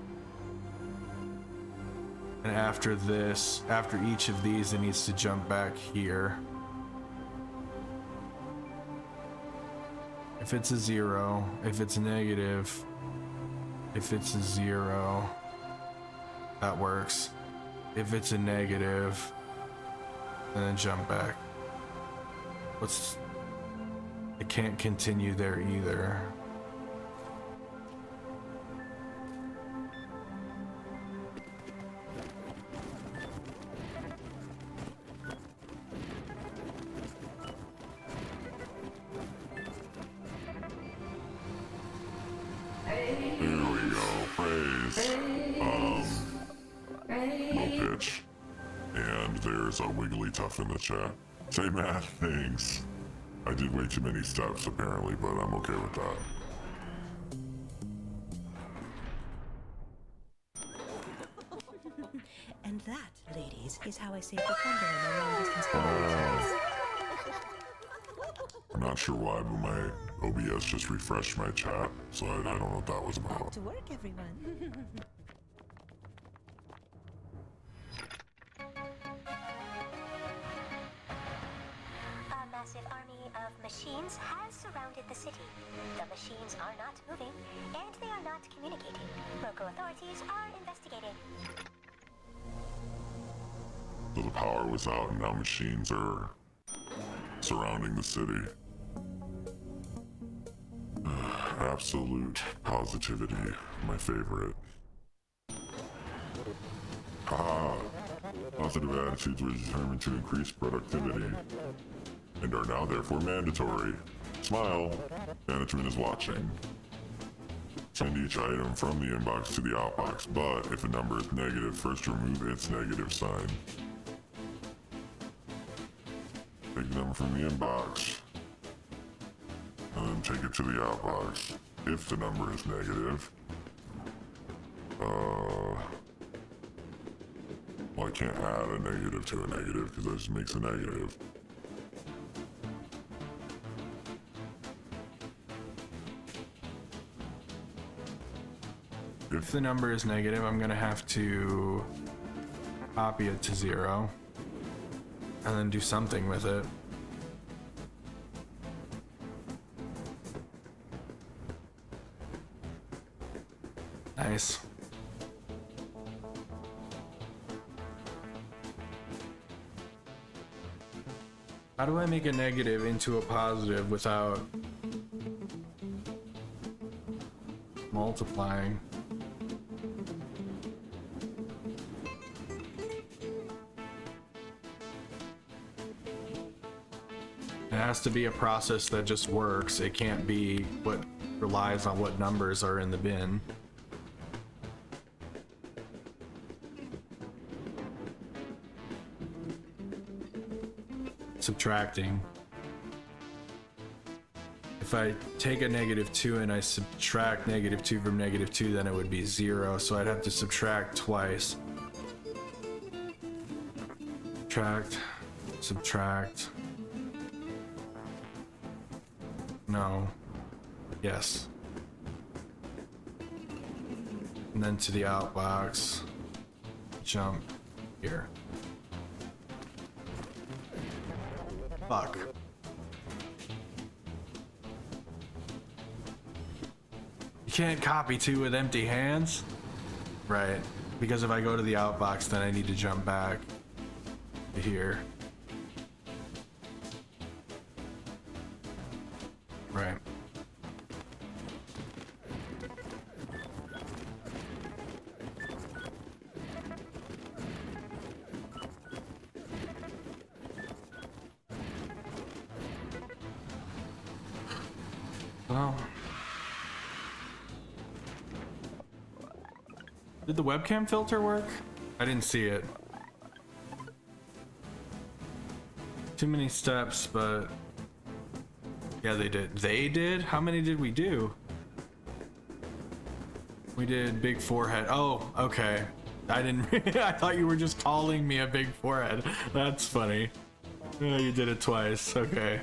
And after this, after each of these, it needs to jump back here. If it's a 0, if it's a negative, if it's a 0, that works. If it's a negative, and then jump back. It can't continue there either. A wiggly tough in the chat. Say Matt, thanks. I did way too many steps apparently, but I'm okay with that. And that, ladies, is how I save the thunder in a long-distance conversation. I'm not sure why, but my OBS just refreshed my chat, so I don't know what that was Back about. to work, everyone. Massive army of machines has surrounded the city. The machines are not moving, and they are not communicating. Local authorities are investigating. So the power was out and now machines are surrounding the city. Absolute positivity, my favorite. Haha. Positive attitudes were determined to increase productivity and are now therefore mandatory. Smile. Management is watching. Send each item from the inbox to the outbox, but if a number is negative, first remove its negative sign. Take them from the inbox, and then take it to the outbox. If the number is negative, well, I can't add a negative to a negative because that just makes a negative. If the number is negative, I'm gonna have to copy it to 0 and then do something with it. Nice. How do I make a negative into a positive without multiplying? It has to be a process that just works. It can't be what relies on what numbers are in the bin. Subtracting. If I take a -2 and I subtract -2 from -2, then it would be 0. So I'd have to subtract twice. Subtract. No. Yes. And then to the outbox. Jump. Here. Fuck. You can't copy two with empty hands? Right. Because if I go to the outbox, then I need to jump back to here. Right. Well, did the webcam filter work? I didn't see it. Too many steps, but yeah, they did. They did? How many did we do? We did big forehead. Oh, okay. I didn't. I thought you were just calling me a big forehead. That's funny. Oh, you did it twice. Okay.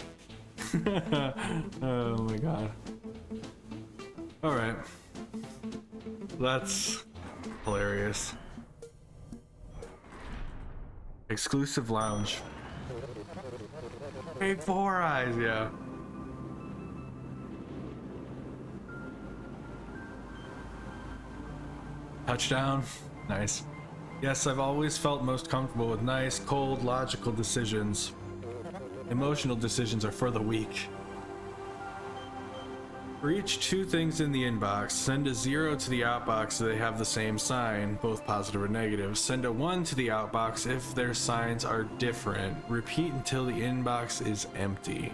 Oh my god. All right. That's hilarious. Exclusive lounge. Big four eyes, yeah. Touchdown. Nice. Yes, I've always felt most comfortable with nice, cold, logical decisions. Emotional decisions are for the weak. For each two things in the inbox, send a 0 to the outbox so they have the same sign, both positive or negative. Send a 1 to the outbox if their signs are different. Repeat until the inbox is empty.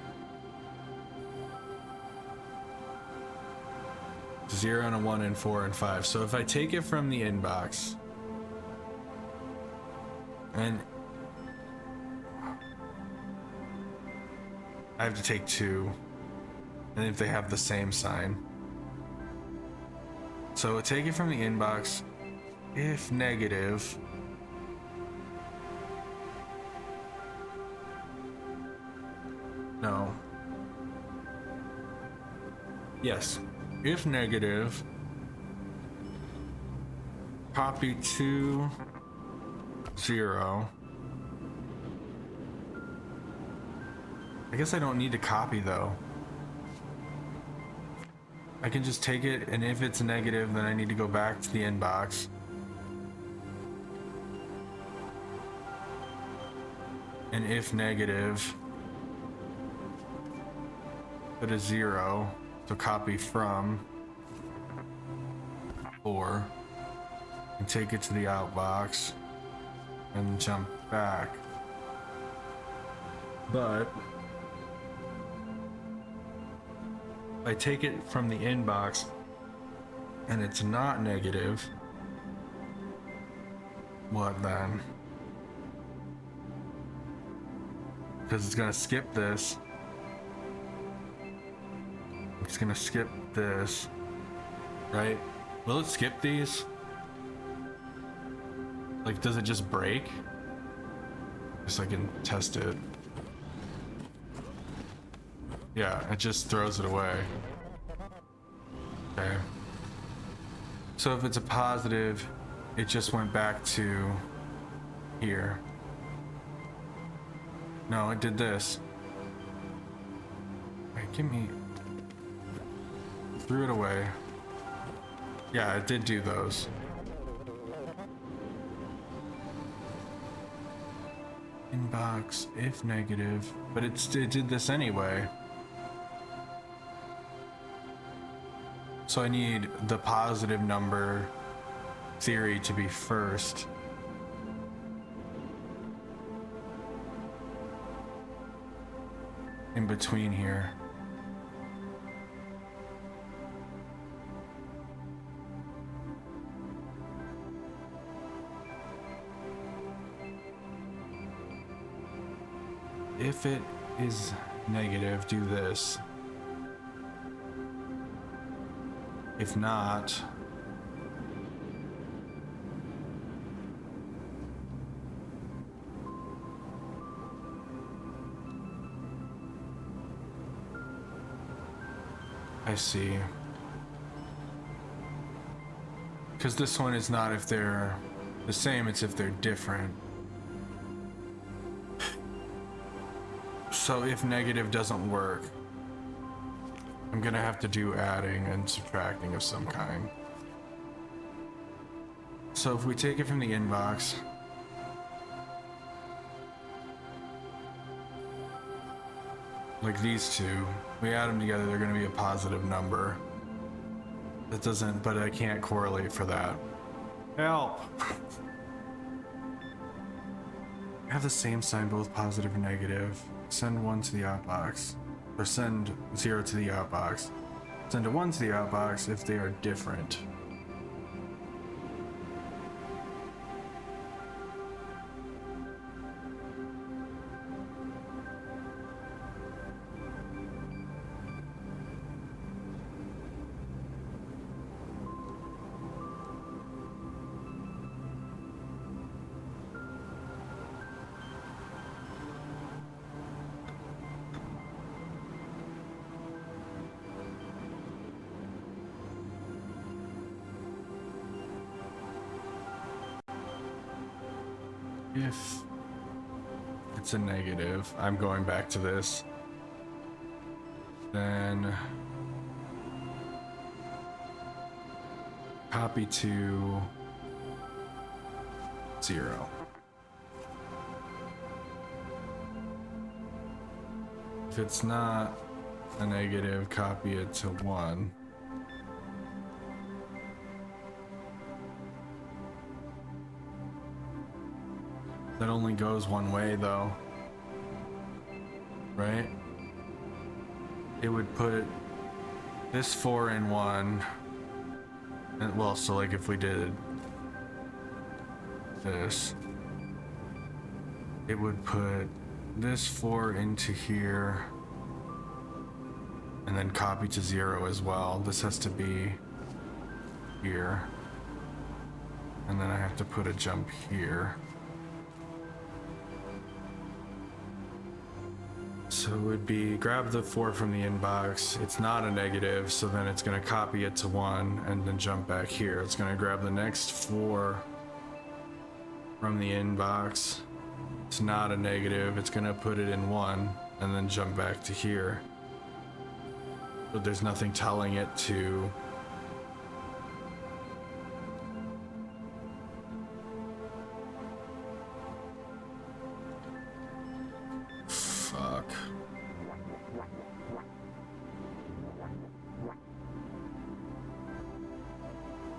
0 and a 1 and 4 and 5. So if I take it from the inbox and I have to take 2, and if they have the same sign. So take it from the inbox if negative. No. Yes. If negative, copy 2, 0. I guess I don't need to copy though. I can just take it, and if it's negative, then I need to go back to the inbox. And if negative, put a 0. So copy from 4 and take it to the outbox and jump back. But I take it from the inbox and it's not negative. What then? Because it's gonna skip this. It's gonna skip this, right? Will it skip these? Like, does it just break? Just so I can test it. Yeah, it just throws it away. Okay. So if it's a positive, it just went back to here. No, it did this. Wait, give me... Threw it away. Yeah, it did do those. Inbox, if negative. But it did this anyway. So I need the positive number theory to be first. In between here. If it is negative, do this. If not, I see. Because this one is not if they're the same, it's if they're different. So if negative doesn't work, I'm gonna have to do adding and subtracting of some kind. So if we take it from the inbox, like these two, we add them together, they're gonna be a positive number. That doesn't, but I can't correlate for that. Help! Have the same sign, both positive and negative. Send 1 to the outbox. Or send 0 to the outbox. Send a 1 to the outbox if they are different. If it's a negative, I'm going back to this. Then copy to 0. If it's not a negative, copy it to 1. That only goes one way though, right? It would put this 4 in 1, and well, so like if we did this, it would put this 4 into here, and then copy to 0 as well. This has to be here, and then I have to put a jump here. So it would be grab the 4 from the inbox. It's not a negative, so then it's going to copy it to 1 and then jump back here. It's going to grab the next 4 from the inbox. It's not a negative. It's going to put it in 1 and then jump back to here. But there's nothing telling it to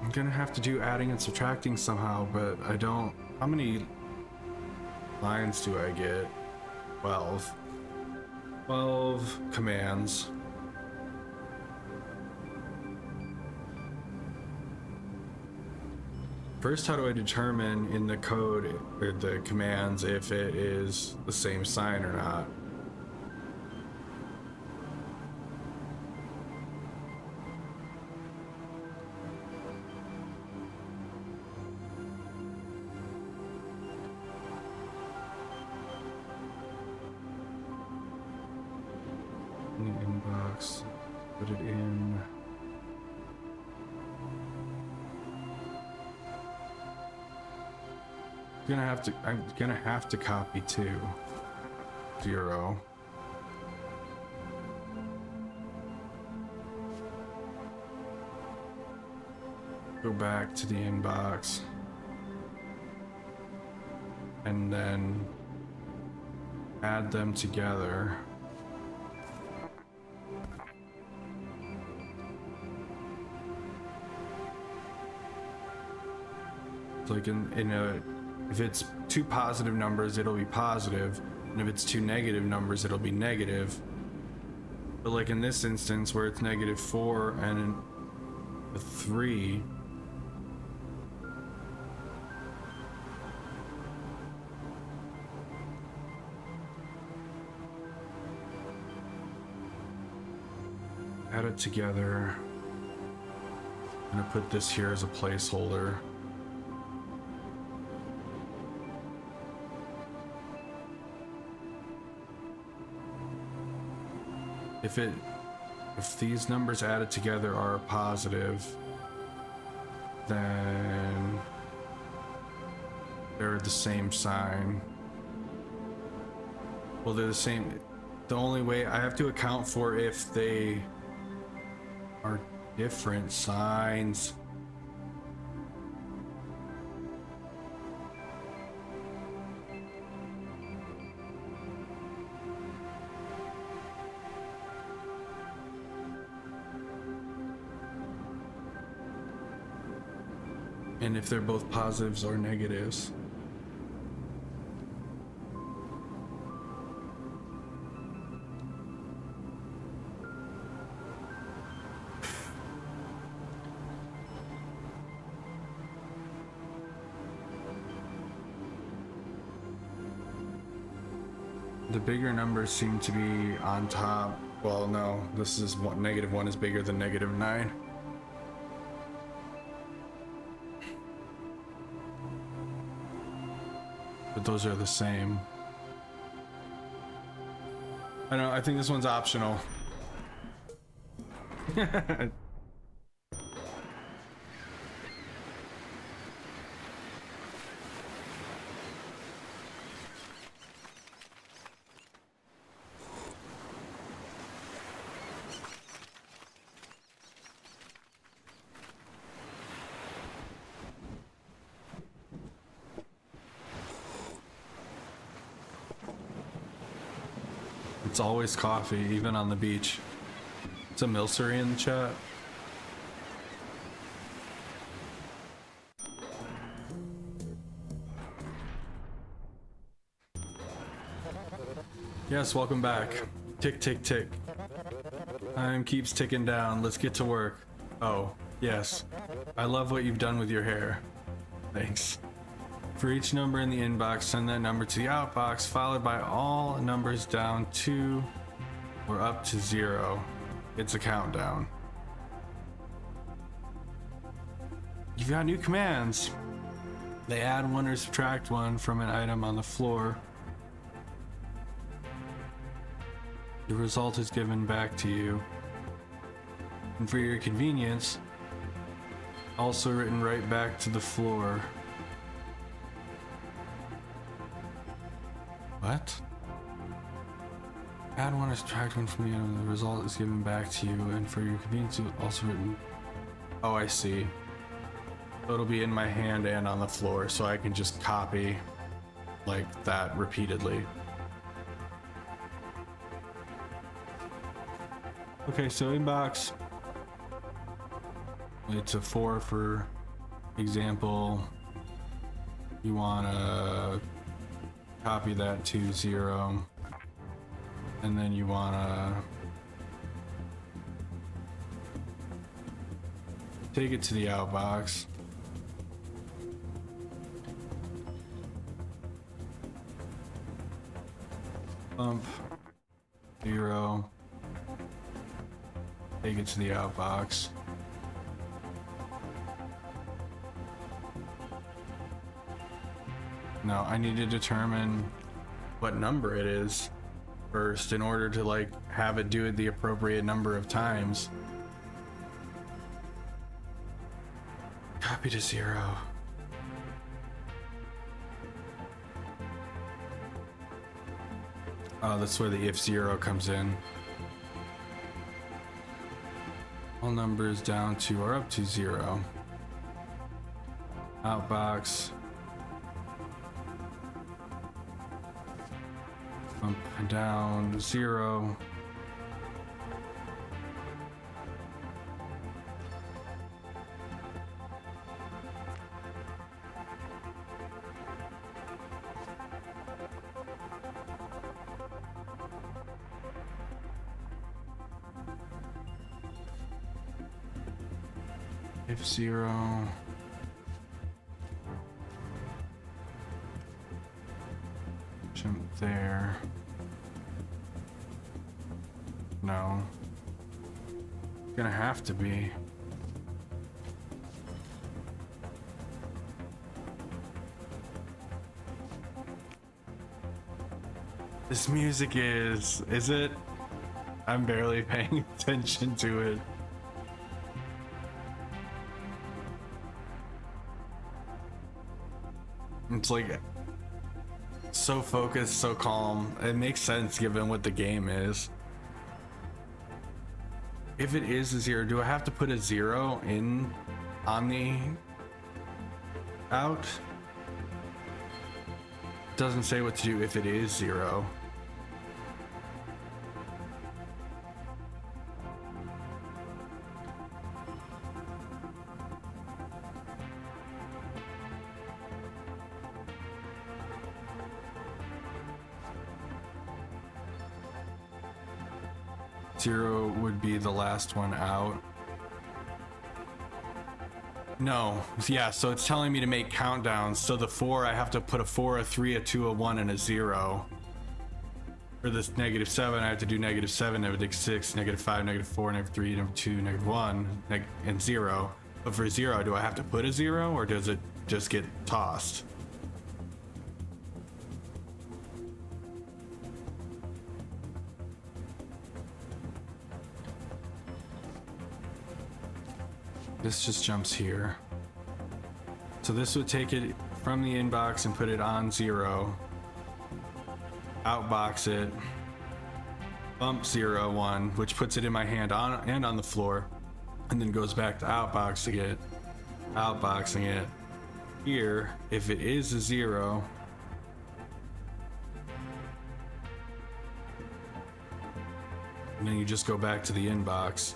I'm gonna have to do adding and subtracting somehow, but I don't. How many lines do I get? 12. 12 commands. First, how do I determine in the code or the commands if it is the same sign or not? Inbox, put it in. I'm gonna have to copy to 0. Go back to the inbox. And then add them together. Like in a, if it's 2 positive numbers, it'll be positive, and if it's 2 negative numbers, it'll be negative. But like in this instance where it's -4 and a 3, add it together. I'm gonna put this here as a placeholder. If these numbers added together are positive, then they're the same sign. Well, they're the the only way I have to account for if they are different signs. And if they're both positives or negatives. The bigger numbers seem to be on top. Well, no, this is what -1 is bigger than -9. But those are the same. I know, I think this one's optional. It's always coffee, even on the beach. It's a Milsery in the chat. Yes, welcome back. Tick, tick, tick. Time keeps ticking down. Let's get to work. Oh, yes. I love what you've done with your hair. Thanks. For each number in the inbox, send that number to the outbox, followed by all numbers down to or up to 0. It's a countdown. You've got new commands. They add 1 or subtract 1 from an item on the floor. The result is given back to you. And for your convenience, also written right back to the floor. What? Add 1 or subtract 1 from the item. The result is given back to you, and for your convenience, also written. Oh, I see. So it'll be in my hand and on the floor, so I can just copy like that repeatedly. Okay, so inbox. It's a 4 for example. You wanna copy that to 0, and then you wanna take it to the outbox. Bump 0. Take it to the outbox. No, I need to determine what number it is first in order to like have it do it the appropriate number of times. Copy to 0. Oh, that's where the if 0 comes in. All numbers down to or up to 0. Outbox. Up and down 0. If 0. Jump there. No. Gonna have to be. This music is it? I'm barely paying attention to it. It's like so focused, so calm. It makes sense given what the game is. If it is a 0, do I have to put a 0 in on the out? Doesn't say what to do if it is 0. Zero would be the last one out. No, yeah, so it's telling me to make countdowns. So the 4, I have to put a 4, a 3, a 2, a 1, and a 0. For this -7, I have to do -7, -6, -5, -4, -3, -2, -1, and 0. But for 0, do I have to put a 0 or does it just get tossed? This just jumps here. So this would take it from the inbox and put it on 0. Outbox it. Bump 0, 1, which puts it in my hand on the floor. And then goes back to outboxing it. Outboxing it. Here, if it is a 0. And then you just go back to the inbox.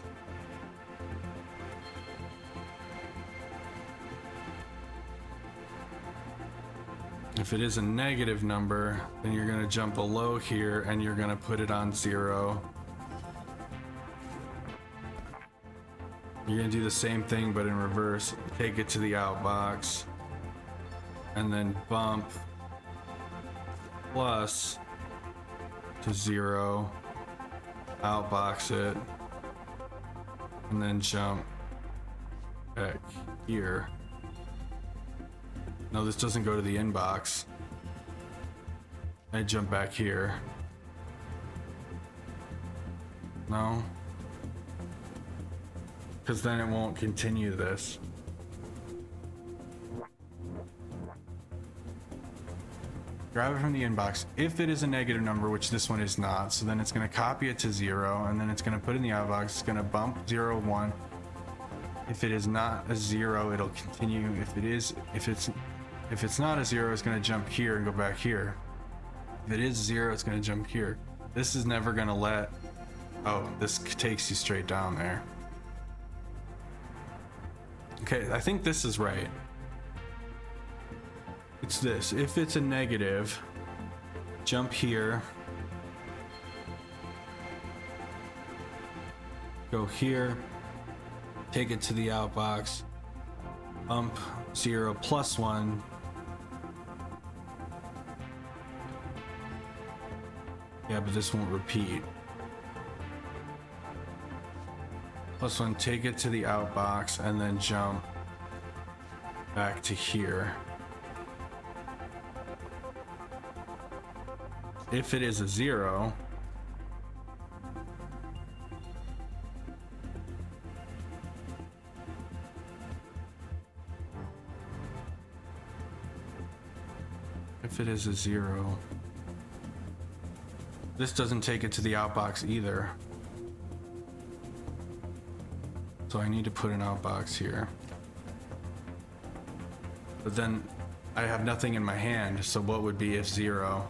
If it is a negative number, then you're going to jump below here and you're going to put it on 0. You're going to do the same thing but in reverse. Take it to the outbox and then bump plus to 0, outbox it, and then jump back here. No, this doesn't go to the inbox. I jump back here. No. Because then it won't continue this. Grab it from the inbox. If it is a negative number, which this one is not, so then it's going to copy it to 0, and then it's going to put it in the outbox. It's going to bump 0, 1. If it is not a 0, it'll continue. If it's not a 0, it's going to jump here and go back here. If it is 0, it's going to jump here. This is never going to let... Oh, this takes you straight down there. Okay, I think this is right. It's this. If it's a negative, jump here. Go here. Take it to the outbox. Bump 0 plus 1. Yeah, but this won't repeat. Plus 1, take it to the outbox and then jump back to here. If it is a 0, this doesn't take it to the outbox either. So I need to put an outbox here. But then I have nothing in my hand, so what would be if 0?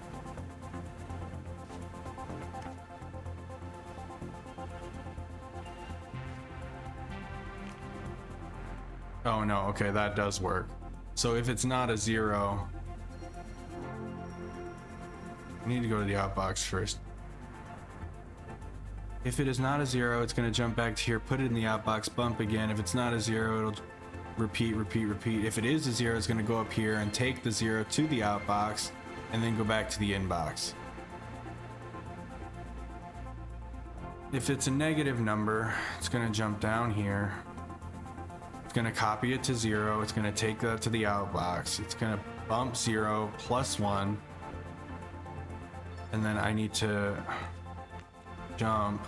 Oh no, okay, that does work. So if it's not a 0, I need to go to the outbox first. If it is not a 0, it's going to jump back to here, put it in the outbox, bump again. If it's not a 0, it'll repeat. If it is a 0, it's going to go up here and take the 0 to the outbox and then go back to the inbox. If it's a negative number, it's going to jump down here. It's going to copy it to 0. It's going to take that to the outbox. It's going to bump 0 plus 1. And then I need to jump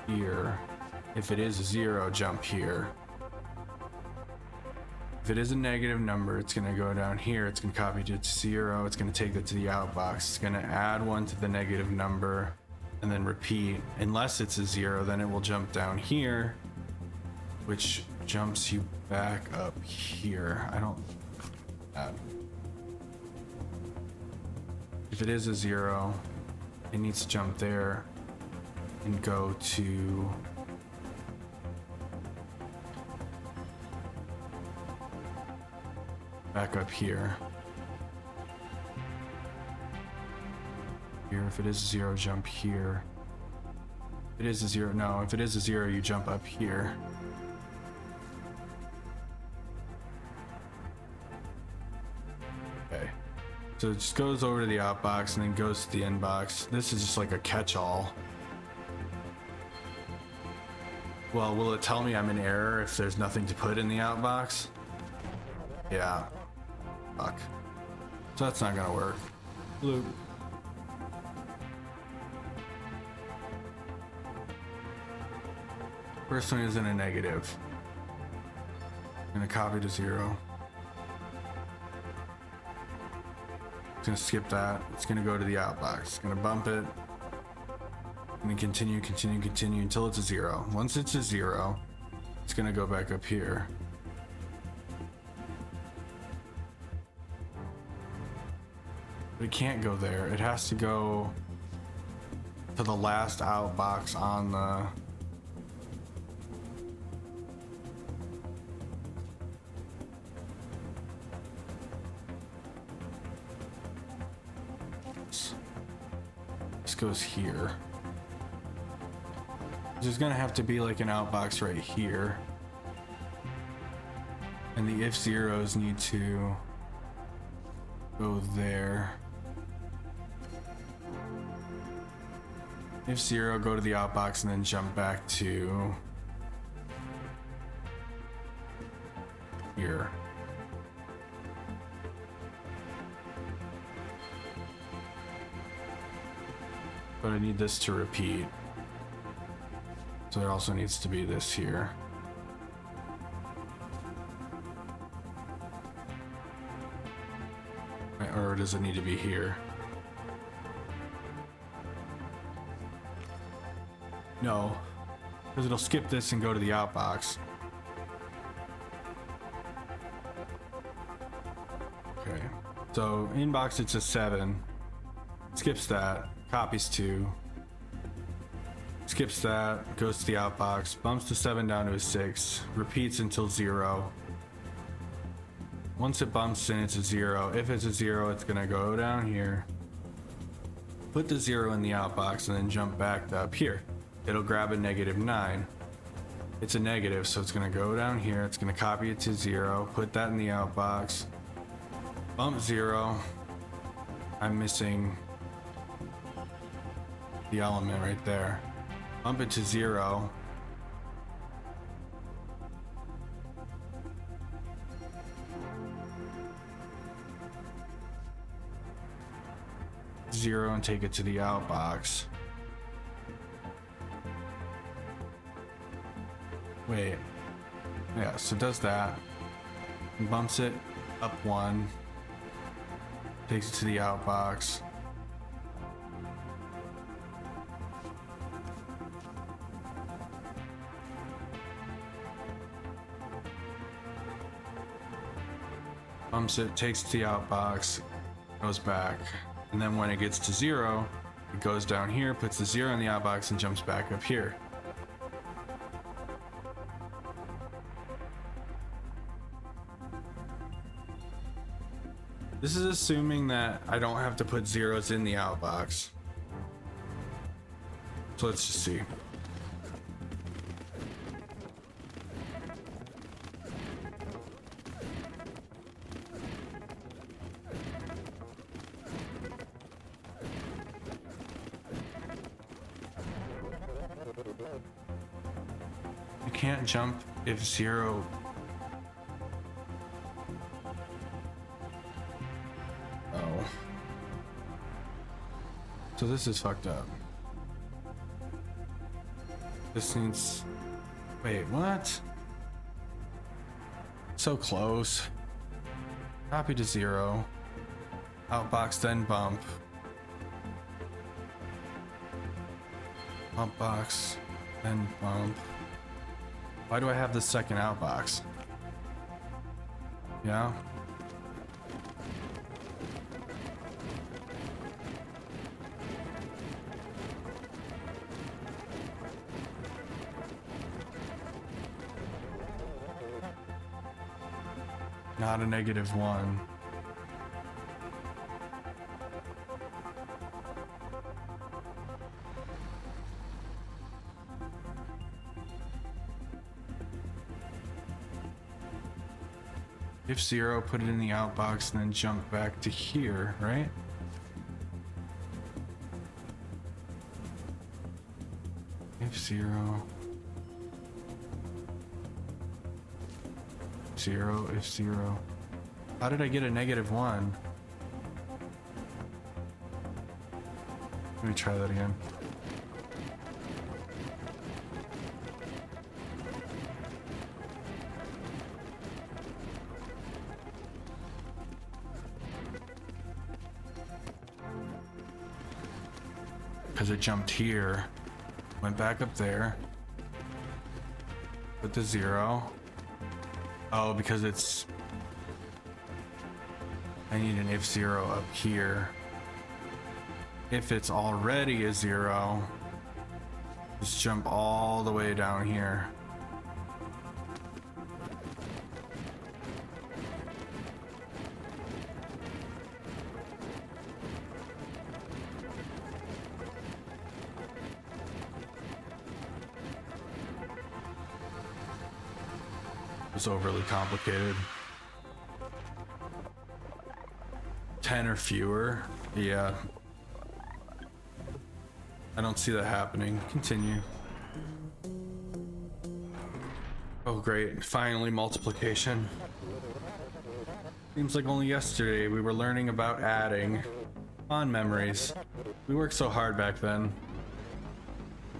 here. If it is a 0, jump here. If If it is a negative number, it's going to go down here. It's going to copy it to 0. It's going to take it to the outbox. It's going to add 1 to the negative number and then repeat. Unless it's a 0, then it will jump down here, which jumps you back up here. I don't... If it is a 0, it needs to jump there and go to... back up here. Here, if it is a 0, jump here. If it is a 0, no, if it is a 0, you jump up here. Okay. So it just goes over to the outbox and then goes to the inbox. This is just like a catch-all. Well, will it tell me I'm in error if there's nothing to put in the outbox? Yeah. Fuck. So that's not gonna work. Loop. First one is in a negative. I'm gonna copy to 0. It's gonna skip that. It's gonna go to the outbox. It's gonna bump it. And then continue until it's a 0. Once it's a 0, it's gonna go back up here. But it can't go there. It has to go to the last outbox on the... This goes here. There's gonna have to be like an outbox right here. And the if zeros need to go there. If 0, go to the outbox and then jump back to here. But I need this to repeat. So there also needs to be this here. Or does it need to be here? No, because it'll skip this and go to the outbox. Okay, so inbox it's a 7. Skips that, copies 2. Skips that, goes to the outbox, bumps the 7 down to a 6, repeats until 0. Once it bumps in, it's a 0. If it's a 0, it's gonna go down here, put the 0 in the outbox, and then jump back to up here. It'll grab a -9. It's a negative, so it's gonna go down here. It's gonna copy it to 0, put that in the outbox, bump 0. I'm missing the element right there. Bump it to 0. Zero and take it to the outbox. Wait. Yeah, so it does that. And bumps it up 1. Takes it to the outbox. Bumps it, takes it to the outbox, goes back. And then when it gets to 0, it goes down here, puts the 0 in the outbox, and jumps back up here. This is assuming that I don't have to put zeros in the outbox. So let's just see. You can't jump if 0. Oh. So this is fucked up. This needs... Wait, what? So close. Copy to 0. Outbox, then bump. Outbox, then bump. Why do I have the second outbox? Yeah. Not a -1. If 0, put it in the outbox and then jump back to here, right? If 0. 0, if 0. How did I get a -1? Let me try that again. Because it jumped here, went back up there, put the 0. Oh, because it's... I need an if 0 up here. If it's already a 0, just jump all the way down here. It's overly complicated. 10 or fewer. Yeah. I don't see that happening. Continue. Oh great, finally multiplication. Seems like only yesterday we were learning about adding. Fond memories. We worked so hard back then.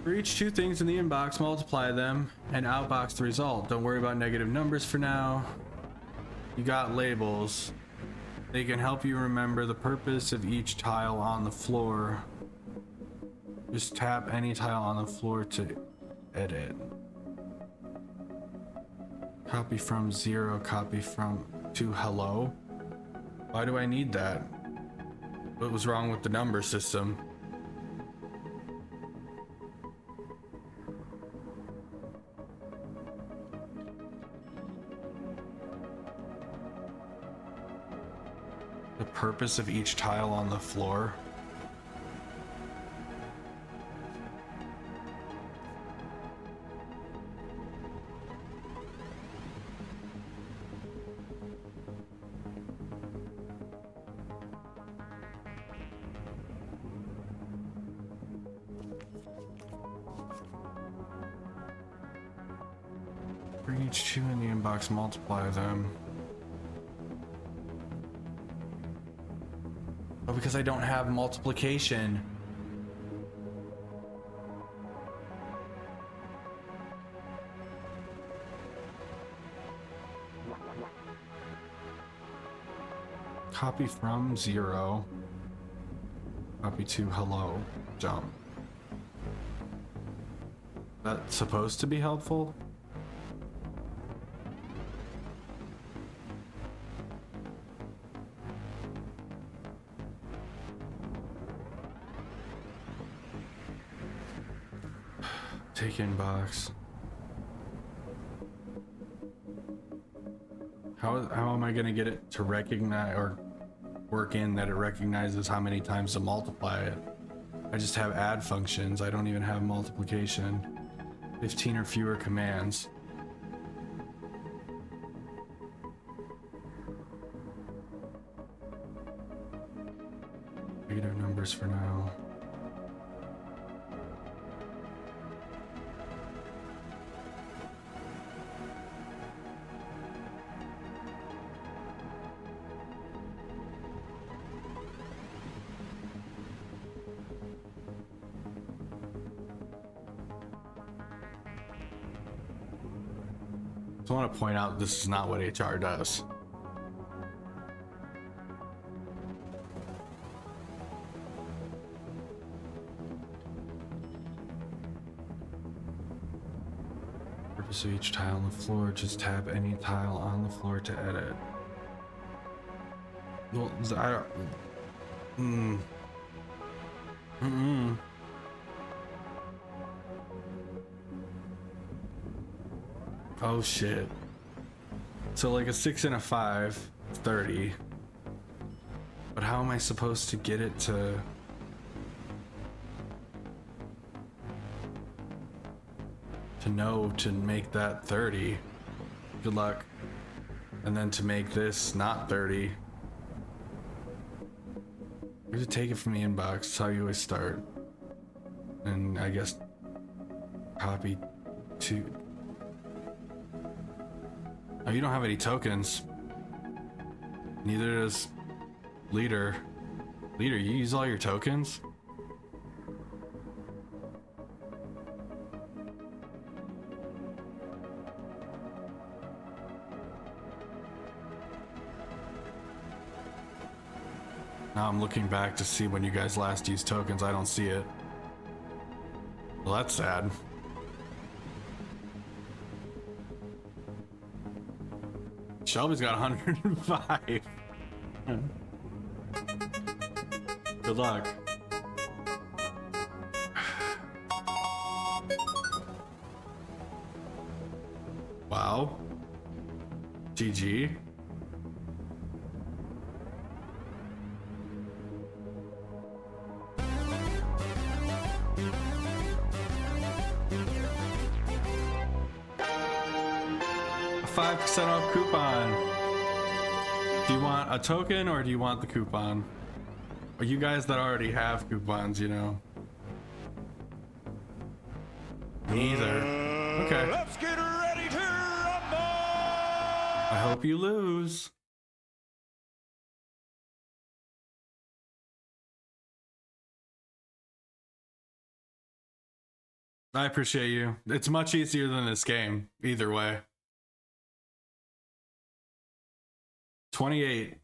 For each 2 things in the inbox, multiply them and outbox the result. Don't worry about negative numbers for now. You got labels. They can help you remember the purpose of each tile on the floor. Just tap any tile on the floor to edit. Copy from 0, copy from to hello. Why do I need that? What was wrong with the number system? The purpose of each tile on the floor. For each 2 in the inbox, multiply them. Oh, because I don't have multiplication. Copy from 0. Copy to hello. Jump. That's supposed to be helpful? Take inbox. How am I gonna get it to recognize or work in that it recognizes how many times to multiply it? I just have add functions. I don't even have multiplication. 15 or fewer commands. Negative numbers for now. I want to point out this is not what HR does. Purpose of each tile on the floor, just tap any tile on the floor to edit. Well, I don't... Oh shit. So like a 6 and a 5, 30. But how am I supposed to get it to... know to make that 30? Good luck. And then to make this not 30. You have to take it from the inbox. That's how you always start. And I guess copy to... Oh, you don't have any tokens. Neither does Leader. Leader, you use all your tokens? Now I'm looking back to see when you guys last used tokens. I don't see it. Well, that's sad. Shelby's got 105. Good luck. Wow. GG. A 5% off coupon. Do you want a token or do you want the coupon? Or you guys that already have coupons, you know? Neither. Okay. Let's get ready to rumble! I hope you lose. I appreciate you. It's much easier than this game, either way. 28.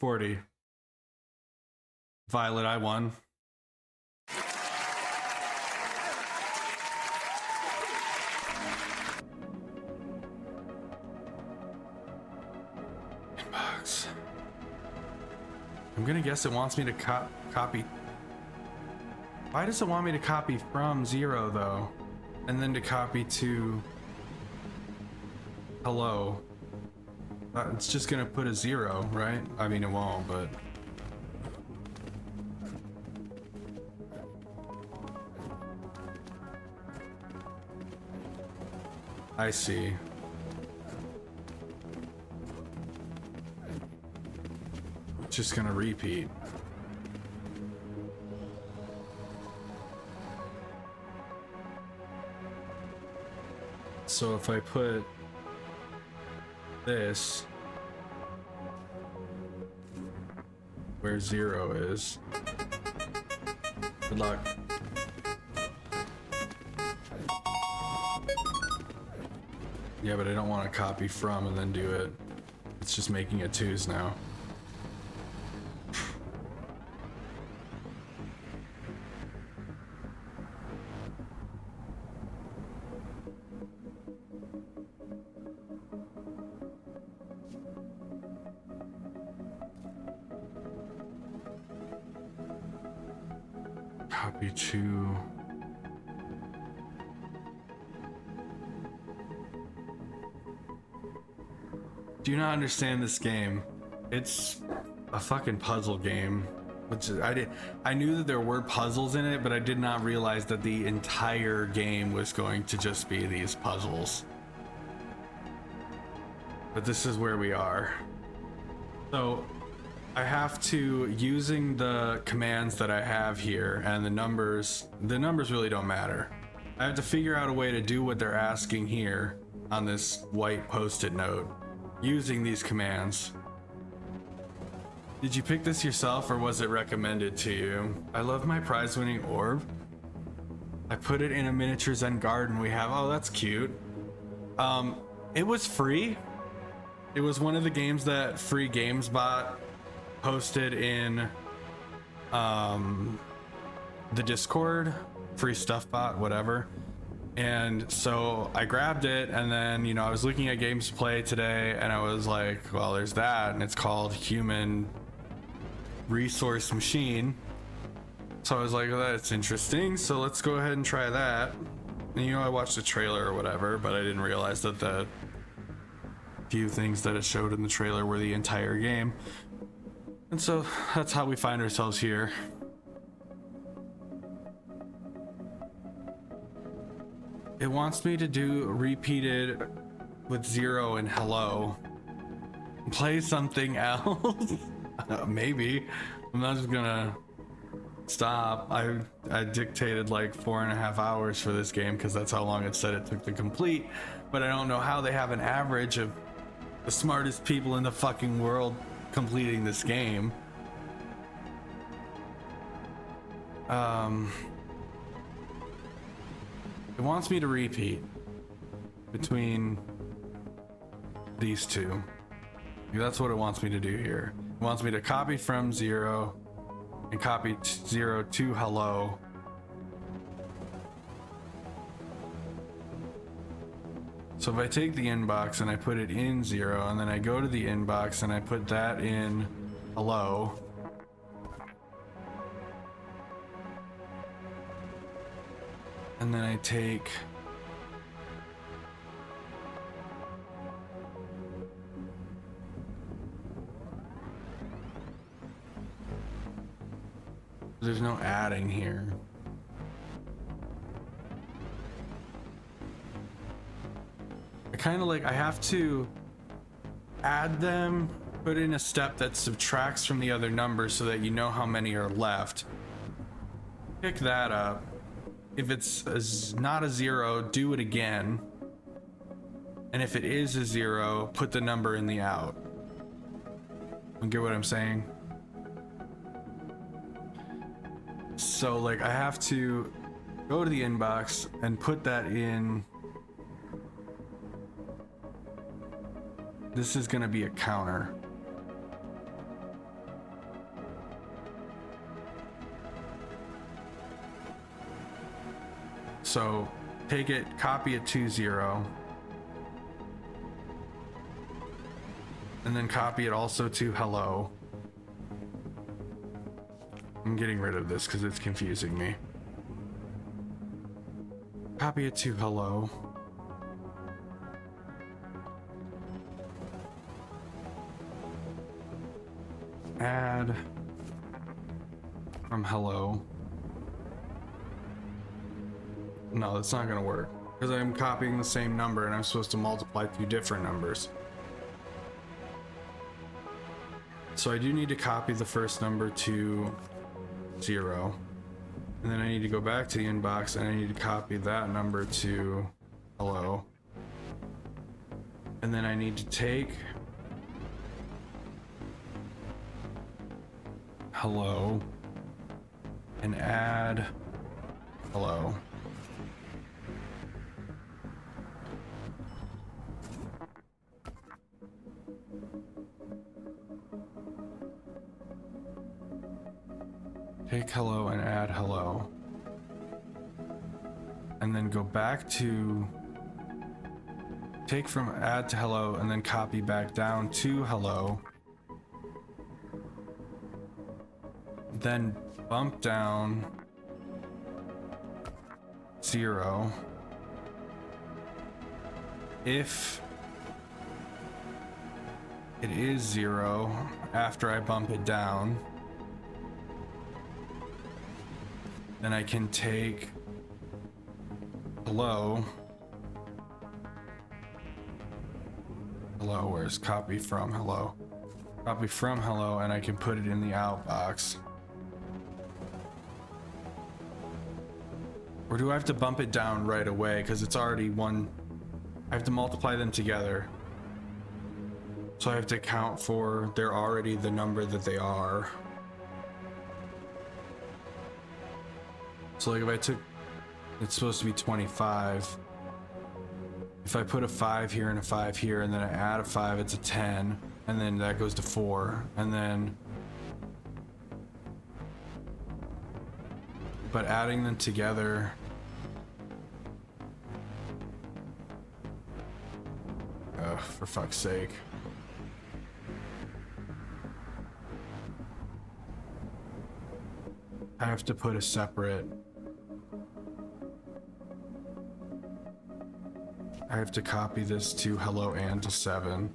$40. Violet, I won. Inbox. I'm gonna guess it wants me to copy. Why does it want me to copy from 0 though? And then to copy to hello. It's just gonna put a 0, right? I mean, it won't, but. I see. It's just gonna repeat. So if I put this where 0 is, good luck. Yeah, but I don't want to copy from and then do it. It's just making it 2s now. Copy to. Do you not understand this game? It's a fucking puzzle game. Which I knew that there were puzzles in it, but I did not realize that the entire game was going to just be these puzzles. But this is where we are. So I have to, using the commands that I have here and the numbers really don't matter. I have to figure out a way to do what they're asking here on this white post-it note using these commands. Did you pick this yourself or was it recommended to you? I love my prize-winning orb. I put it in a miniature Zen garden we have. Oh, that's cute. It was free. It was one of the games that Free Games Bot posted in the Discord, Free Stuff Bot, whatever. And so I grabbed it, and then, you know, I was looking at games to play today, and I was like, well, there's that, and it's called Human Resource Machine. So I was like, well, that's interesting, so let's go ahead and try that. And, you know, I watched the trailer or whatever, but I didn't realize that the few things that it showed in the trailer were the entire game. And so that's how we find ourselves here. It wants me to do repeated with 0 and hello. Play something else. Maybe. I'm not just gonna stop. I dictated like 4.5 hours for this game because that's how long it said it took to complete. But I don't know how they have an average of the smartest people in the fucking world completing this game. It wants me to repeat between these two. That's what it wants me to do here. It wants me to copy from 0 and copy 0 to hello. So if I take the inbox and I put it in 0, and then I go to the inbox and I put that in hello, and then I take there's no adding here. I kind of like, I have to add them, put in a step that subtracts from the other numbers so that you know how many are left. Pick that up. If it's not a 0, do it again. And if it is a 0, put the number in the out. You get what I'm saying? So like I have to go to the inbox and put that in. This is gonna be a counter. So take it, copy it to 0, and then copy it also to hello. I'm getting rid of this because it's confusing me. Copy it to hello. Add from hello. No, that's not gonna work because I'm copying the same number and I'm supposed to multiply two different numbers. So I do need to copy the first number to 0, and then I need to go back to the inbox and I need to copy that number to hello, and then I need to take hello and add hello. Take hello and add hello. And then go back to take from add to hello and then copy back down to hello. Then bump down 0. If it is 0 after I bump it down, then I can take hello, where's copy from hello? Copy from hello, and I can put it in the outbox. Or do I have to bump it down right away because it's already one? I have to multiply them together. So I have to count for they're already the number that they are. So like if I took it's supposed to be 25. If I put a 5 here and a 5 here, and then I add a 5, it's a 10, and then that goes to 4, and then... But adding them together... Ugh, for fuck's sake. I have to put a separate... I have to copy this to hello and to 7.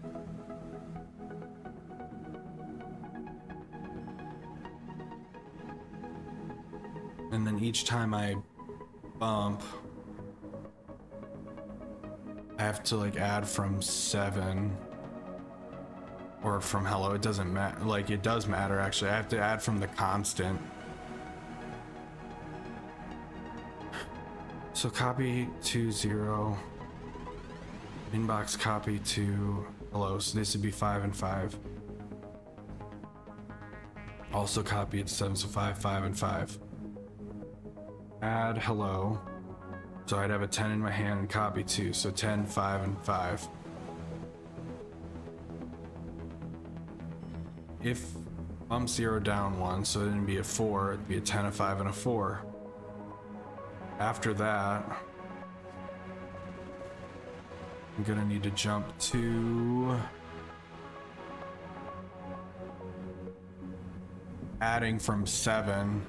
And then each time I bump, I have to like add from 7 or from hello. It doesn't matter. Like it does matter actually. I have to add from the constant. So copy to 0. Inbox copy to hello, so this would be 5 and 5. Also copy it to 7, so 5, 5, and 5. Add hello, so I'd have a 10 in my hand and copy 2, so 10, 5, and 5. If bump 0 down 1, so it'd be a 4, it'd be a 10, a 5, and a 4. After that, I'm gonna need to jump to adding from 7.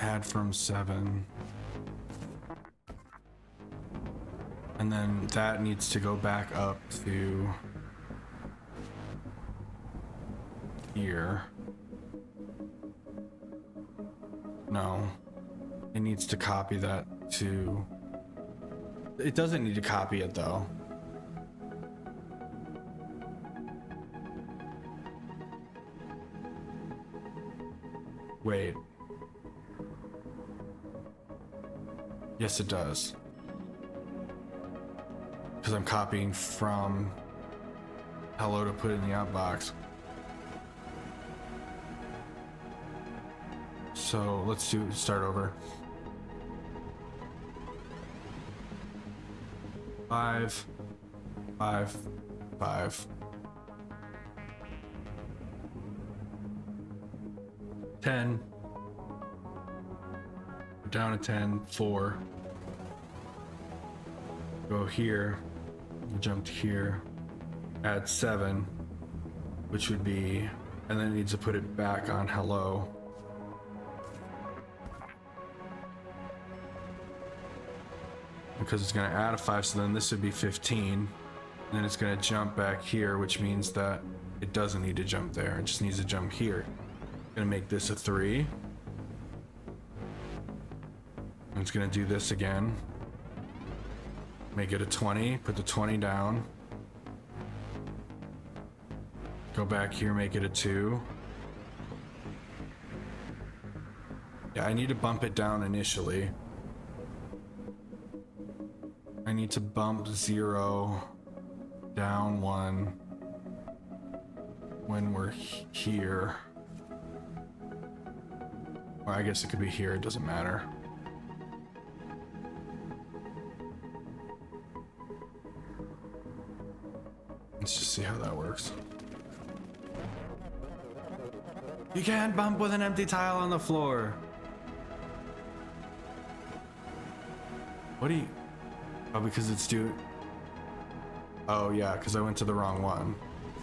Add from 7. And then that needs to go back up to here. No, it needs to copy that to... It doesn't need to copy it though. Wait. Yes, it does. Because I'm copying from hello to put in the outbox. So let's start over. 5, 5, 5. 10. Down to 10, 4. Go here. Jump to here. Add 7, which would be, and then it needs to put it back on hello. Because it's going to add a 5, so then this would be 15. And then it's going to jump back here, which means that it doesn't need to jump there. It just needs to jump here. Going to make this a 3. And it's going to do this again. Make it a 20. Put the 20 down. Go back here, make it a 2. Yeah, I need to bump it down initially. I need to bump 0 down 1 when we're here. Or I guess it could be here, it doesn't matter. Let's just see how that works. You can't bump with an empty tile on the floor. What do you... Oh, because it's due... Oh, yeah, because I went to the wrong one.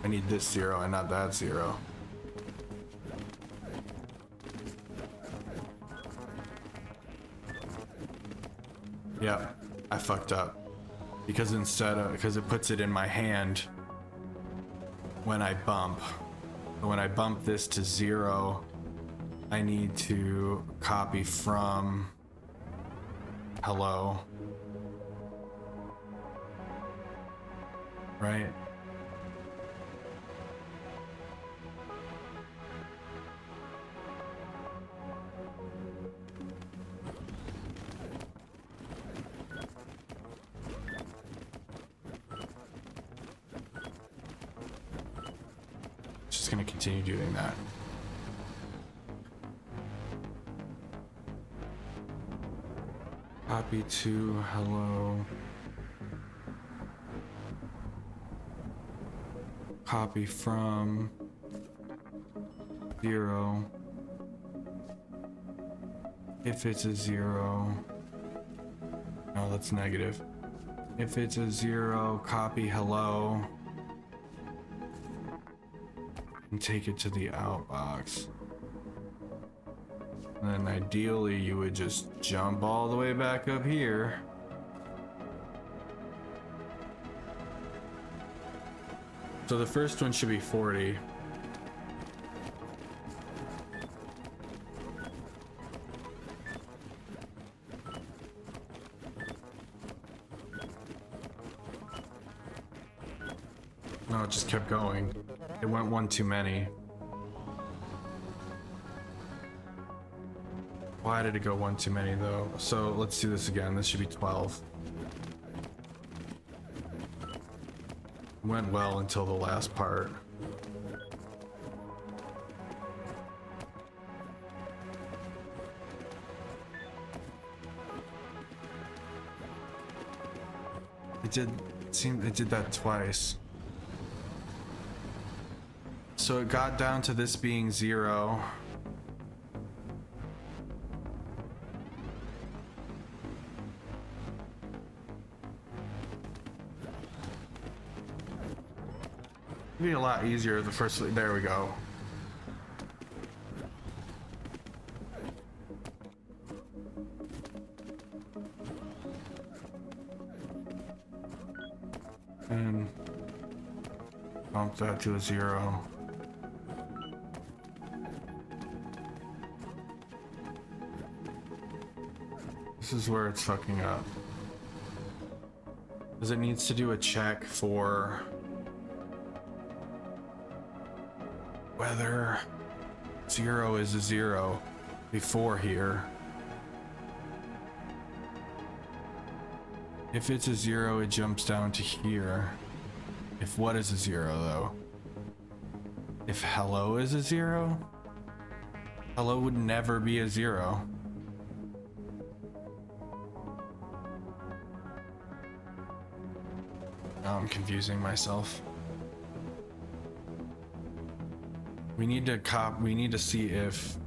I need this 0 and not that 0. Yeah, I fucked up. Because because it puts it in my hand when I bump. When I bump this to 0, I need to copy from hello. Right? just gonna continue doing that. Copy to hello. Copy from 0. If it's a 0. No, that's negative. If it's a 0, copy hello. And take it to the outbox. And then ideally you would just jump all the way back up here. So the first one should be 40. No, it just kept going. It went one too many. Why did it go one too many though? So let's do this again. This should be 12. Went well until the last part. It did that twice. So it got down to this being 0. It'd be a lot easier the first. There we go. And bump that to a 0. This is where it's fucking up. Because it needs to do a check for whether 0 is a 0 before here. If it's a 0, it jumps down to here. If what is a 0 though? If hello is a 0? Hello would never be a 0. Now I'm confusing myself. We need to see if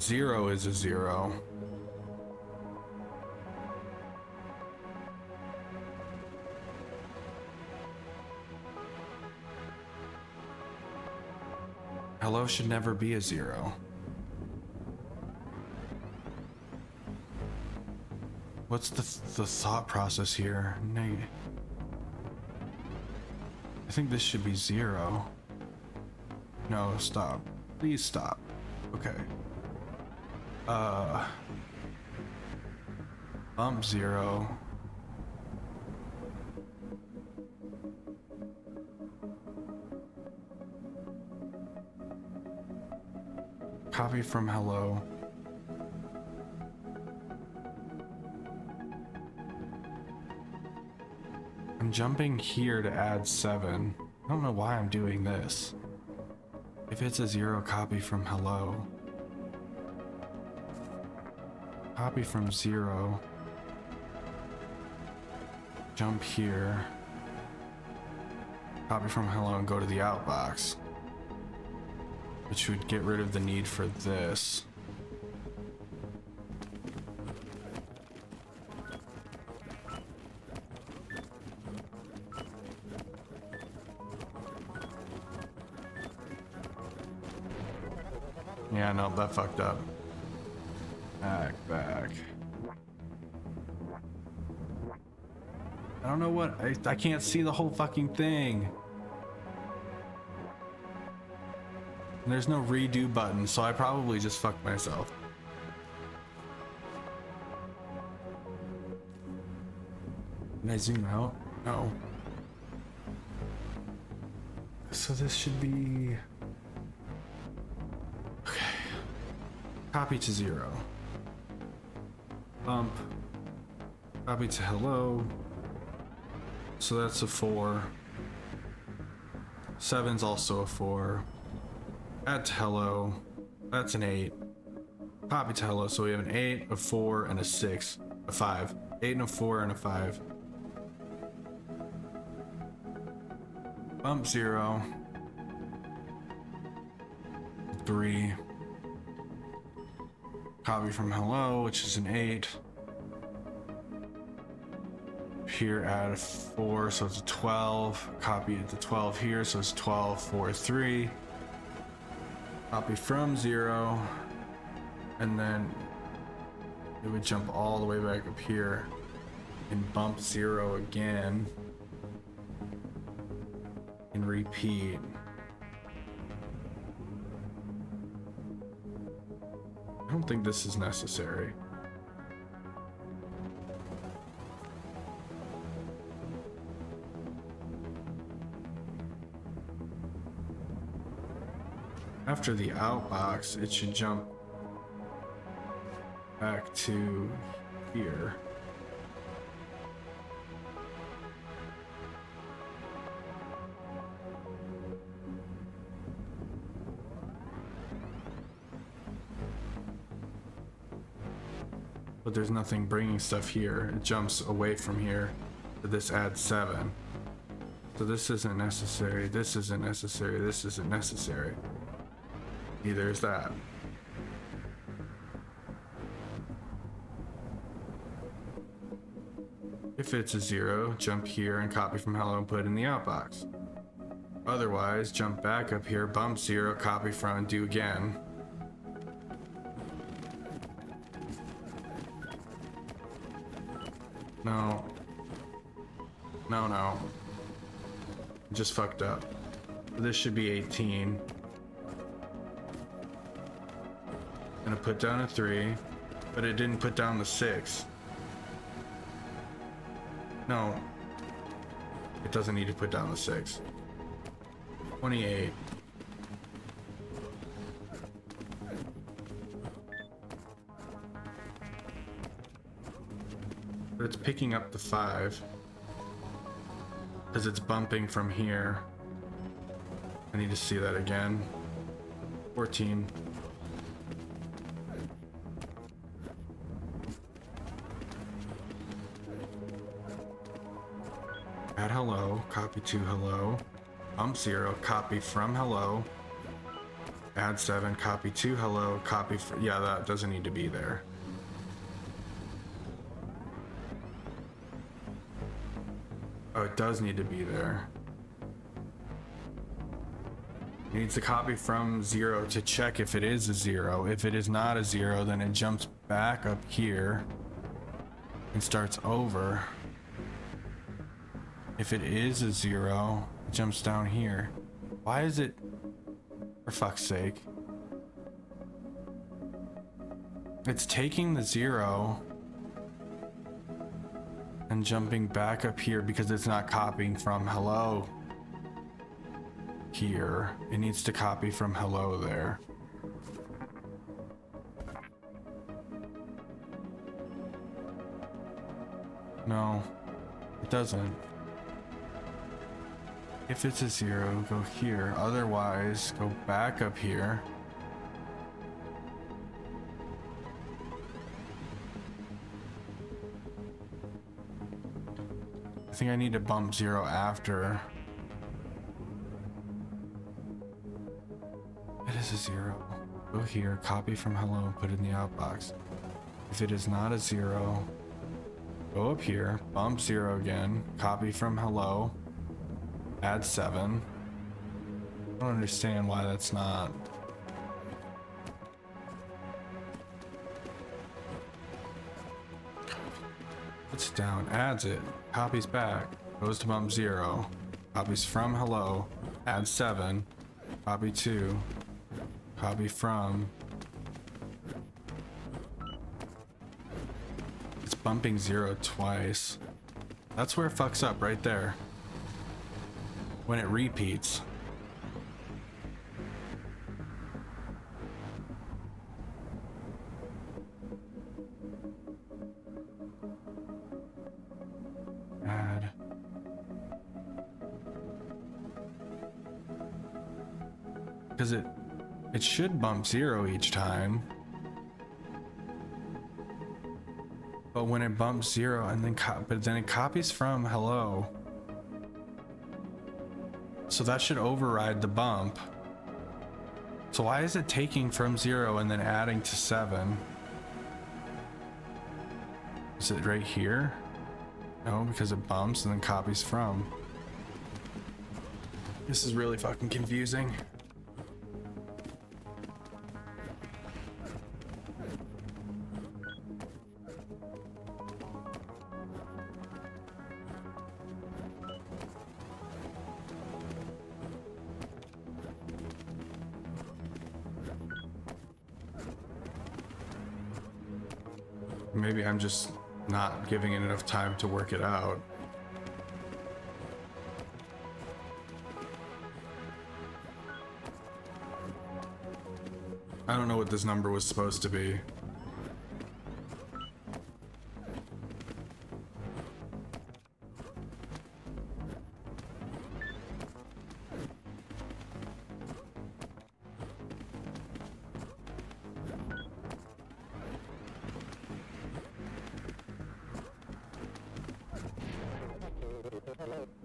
0 is a 0. Hello should never be a 0. What's the thought process here? I think this should be 0. No, stop. Please stop. Okay. Bump 0. Copy from hello. I'm jumping here to add 7. I don't know why I'm doing this. If it's a 0, copy from hello. Copy from 0. Jump here. Copy from hello and go to the outbox. Which would get rid of the need for this. Yeah, no, that fucked up. Back. I don't know what, I can't see the whole fucking thing. And there's no redo button, so I probably just fucked myself. Can I zoom out? No. So this should be... Okay. Copy to 0. Bump. Copy to hello. So that's a 4. 7's also a 4. Add to hello. That's an 8. Copy to hello. So we have an 8, a 4, and a 6. A 5. 8 and a 4 and a 5. Bump 0. 3. Copy from hello, which is an 8. Here add a 4, so it's a 12. Copy it to 12 here, so it's 12, 4, 3. Copy from 0. And then it would jump all the way back up here and bump 0 again. And repeat. I don't think this is necessary. After the outbox, it should jump back to here. But there's nothing bringing stuff here. It jumps away from here. So this adds 7. So this isn't necessary. This isn't necessary. This isn't necessary. Neither is that. If it's a 0, jump here and copy from hello and put it in the outbox. Otherwise, jump back up here, bump 0, copy from, and do again. No. No, no. Just fucked up. This should be 18. Gonna put down a 3, but it didn't put down the 6. No. It doesn't need to put down the 6. 28. But it's picking up the 5 because it's bumping from here. I need to see that again. 14. Add hello, copy to hello, bump 0, copy from hello, add 7, copy to hello, copy for, yeah, that doesn't need to be there. Oh, it does need to be there. It needs to copy from 0 to check if it is a 0. If it is not a 0, then it jumps back up here and starts over. If it is a 0, it jumps down here. Why is it, for fuck's sake? It's taking the 0 and jumping back up here because it's not copying from hello here. It needs to copy from hello there. No, it doesn't. If it's a 0, go here. Otherwise, go back up here. I think I need to bump 0 after. It is a 0. Go here, copy from hello, and put it in the outbox. If it is not a 0, go up here, bump 0 again, copy from hello, add 7. I don't understand why that's not. Puts it down, adds it, copies back, goes to bump 0, copies from hello, adds 7, copy to, copy from. It's bumping 0 twice. That's where it fucks up right there. When it repeats. Add. because it should bump 0 each time. But when it bumps 0 and then it copies from hello. So that should override the bump. So why is it taking from 0 and then adding to 7? Is it right here? No, because it bumps and then copies from. This is really fucking confusing. Maybe I'm just not giving it enough time to work it out. I don't know what this number was supposed to be.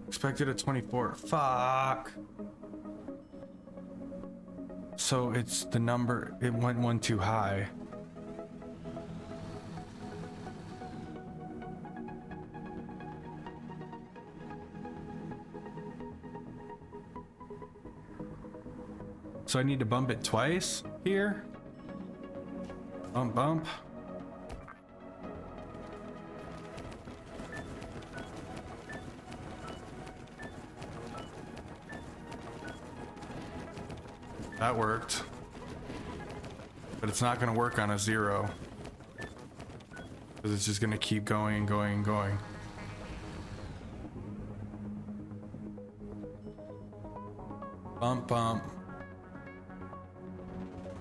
Expected at 24. Fuck. So it's the number, it went one too high. So I need to bump it twice here? Bump, bump. That worked. But it's not gonna work on a 0. Because it's just gonna keep going and going and going. Bump, bump.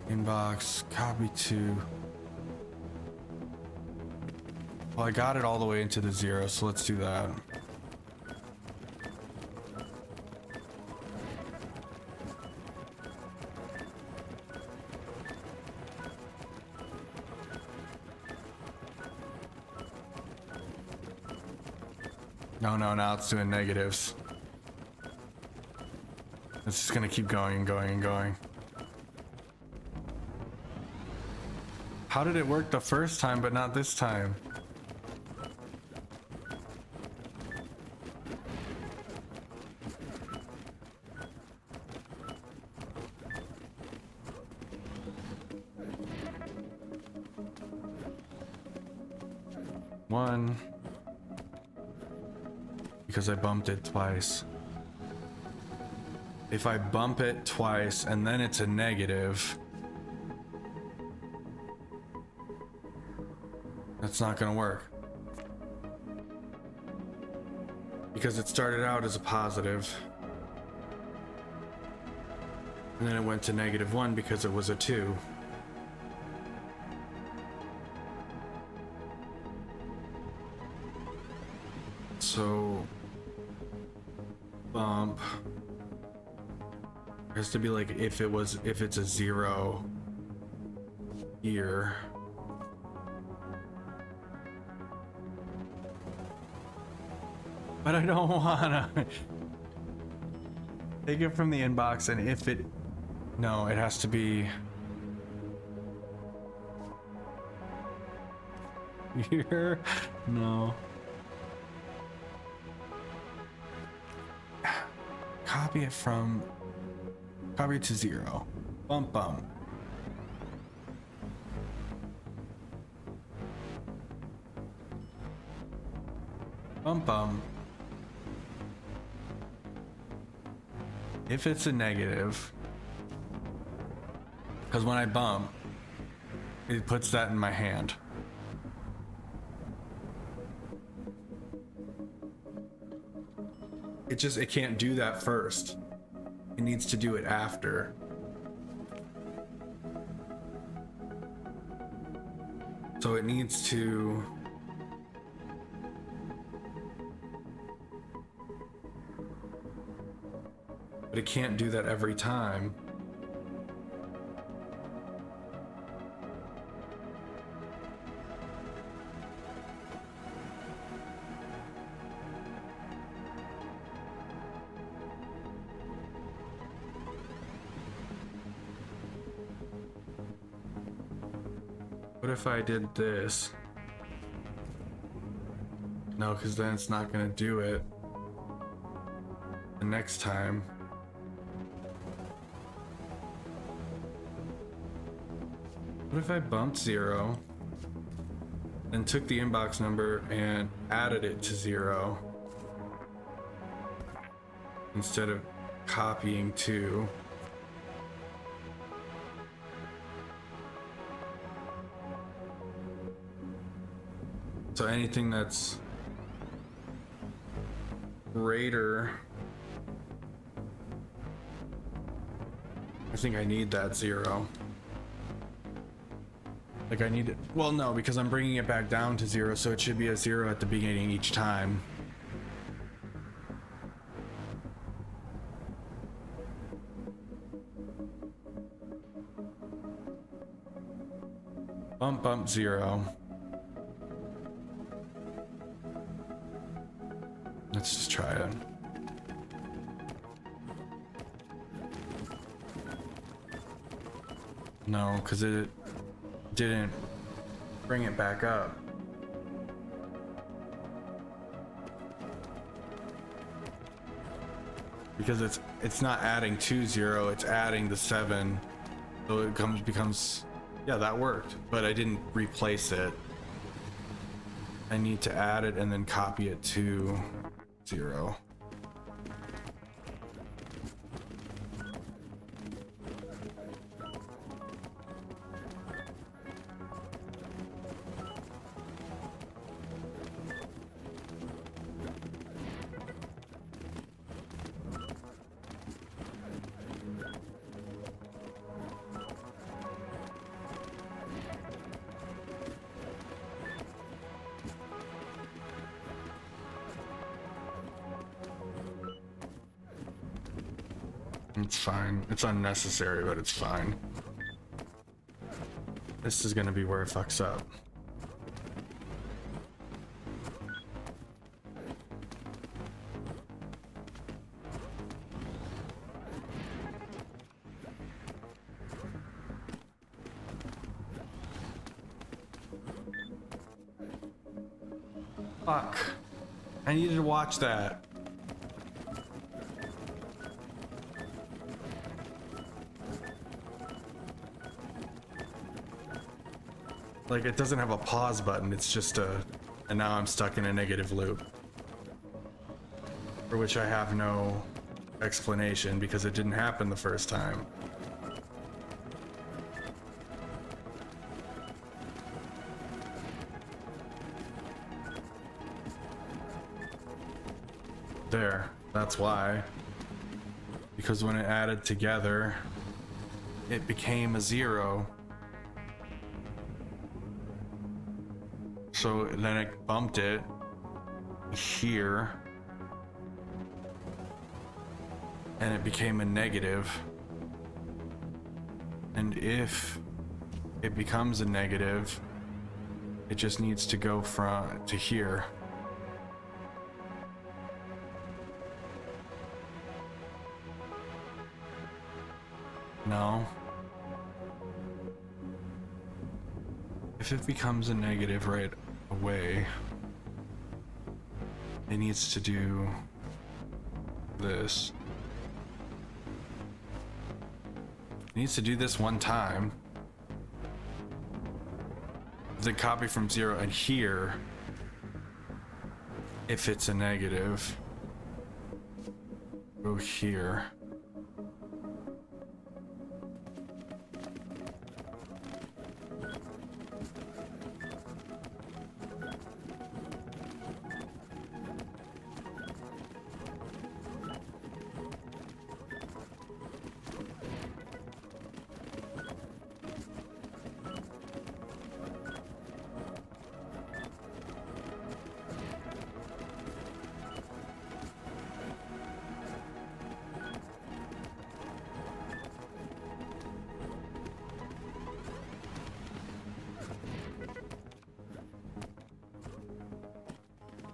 Inbox, copy to. Well, I got it all the way into the 0, so let's do that. No, now it's doing negatives. It's just gonna keep going and going and going. How did it work the first time but not this time? One. Because I bumped it twice. If I bump it twice and then it's a negative, that's not gonna work. Because it started out as a positive. And then it went to -1 because it was a 2. So bump has to be like if it's a 0 here. But I don't wanna take it from the inbox, and if it, no, it has to be here. No. Copy it from, copy it to 0. Bump, bump. Bump, bump. If it's a negative, because when I bump, it puts that in my hand. It can't do that first. It needs to do it after. So it needs to, but it can't do that every time. What if I did this? No, because then it's not gonna do it the next time. What if I bumped 0, then took the inbox number and added it to 0 instead of copying 2? So anything that's greater, I think I need that 0. Like I need it. Well, no, because I'm bringing it back down to 0, so it should be a 0 at the beginning each time. Bump 0. Let's just try it. No, because it didn't bring it back up. Because it's not adding to 0, it's adding the 7. So it becomes yeah, that worked, but I didn't replace it. I need to add it and then copy it to 0. It's fine. It's unnecessary, but it's fine. This is gonna be where it fucks up. Fuck. I needed to watch that. Like, it doesn't have a pause button, it's just and now I'm stuck in a negative loop. For which I have no explanation because it didn't happen the first time. There, that's why. Because when it added together, it became a 0. So then it bumped it here, and it became a negative. And if it becomes a negative, it just needs to go from to here. No. If it becomes a negative right away, it needs to do this. It needs to do this one time. Then copy from 0 and here, if it's a negative, go here.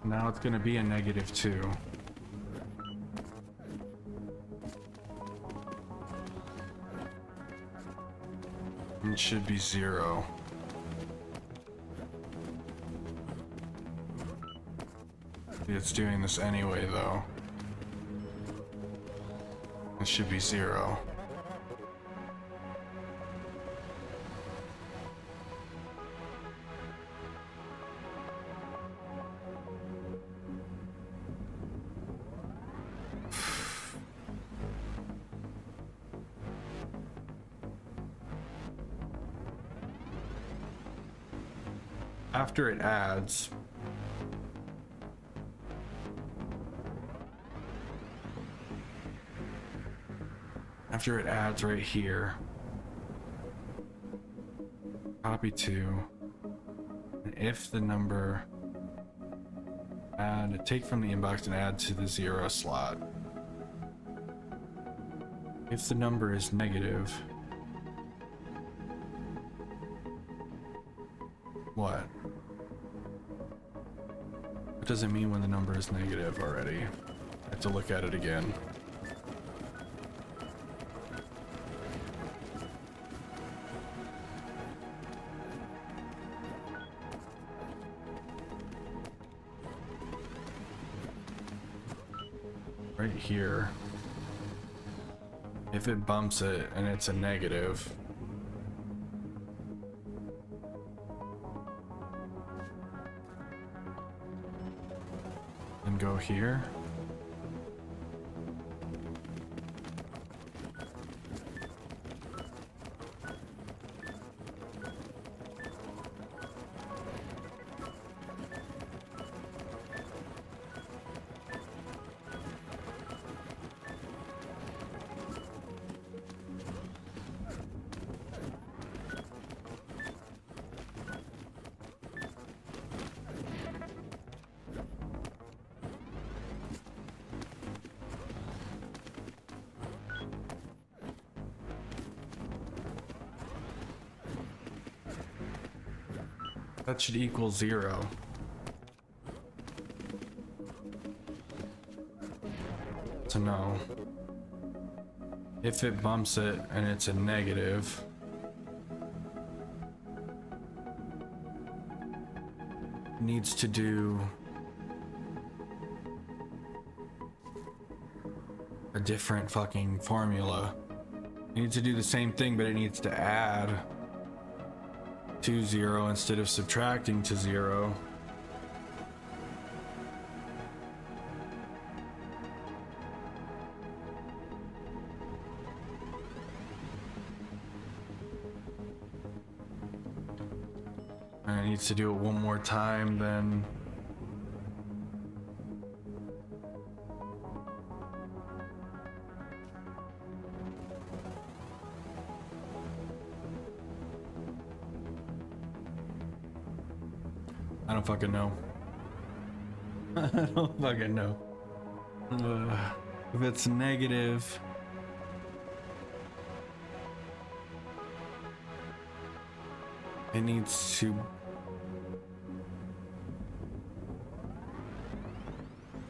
Now it's gonna be a -2. It should be 0. It's doing this anyway, though. It should be 0. After it adds, right here, copy to, and if the number, take from the inbox and add to the 0 slot. If the number is negative, what? What does it mean when the number is negative already? I have to look at it again. Right here, if it bumps it and it's a negative, then go here. That should equal 0. So no. If it bumps it and it's a negative, it needs to do a different fucking formula. It needs to do the same thing, but it needs to add to 0 instead of subtracting to 0. And it needs to do it one more time, then I don't fucking know. I don't fucking know. If it's negative, it needs to.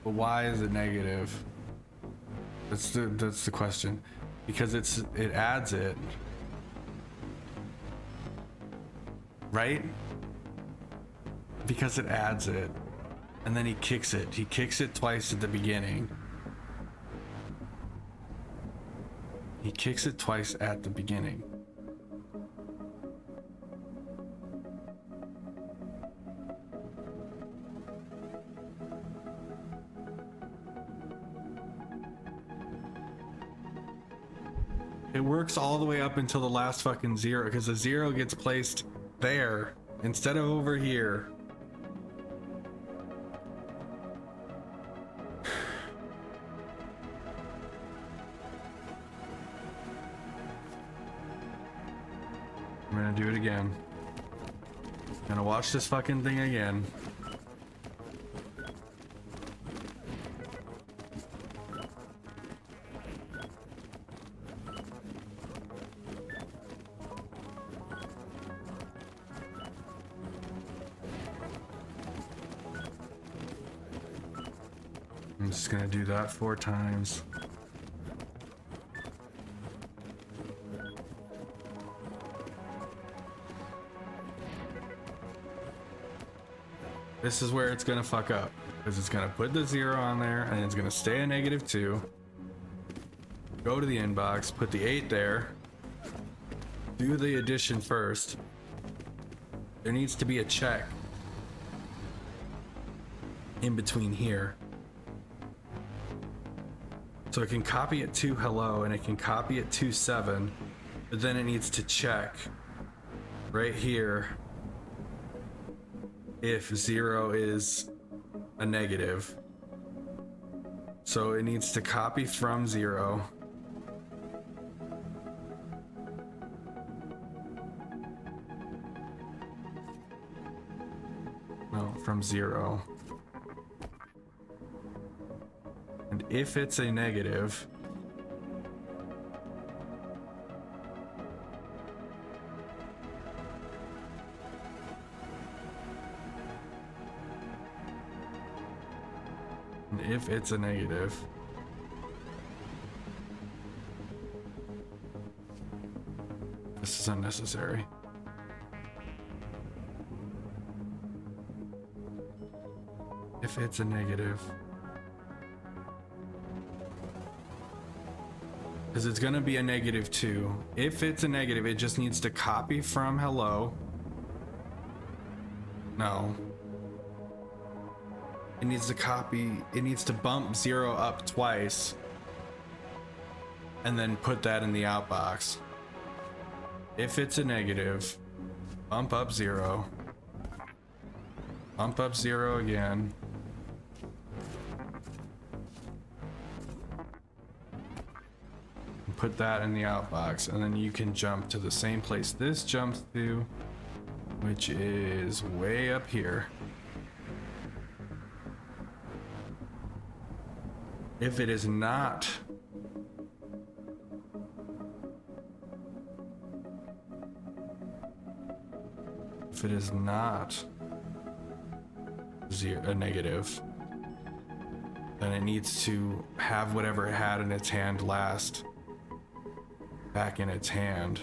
But why is it negative? That's the question. Because it adds it, right? Because it adds it, and then he kicks it. He kicks it twice at the beginning. He kicks it twice at the beginning. It works all the way up until the last fucking 0, because the 0 gets placed there instead of over here. I'm gonna do it again. Gonna watch this fucking thing again. I'm just gonna do that 4 times. This is where it's gonna fuck up. Because it's gonna put the 0 on there and it's gonna stay a -2. Go to the inbox, put the 8 there. Do the addition first. There needs to be a check in between here. So it can copy it to hello and it can copy it to 7, but then it needs to check right here if 0 is a negative. So it needs to copy from 0. No, from 0. And if it's a negative, this is unnecessary. If it's a negative, because it's going to be a -2. If it's a negative, it just needs to copy from hello. No. It needs to copy, it needs to bump 0 up twice and then put that in the outbox. If it's a negative, bump up 0. Bump up 0 again. Put that in the outbox, and then you can jump to the same place this jumps to, which is way up here. If it is not a negative, then it needs to have whatever it had in its hand last back in its hand.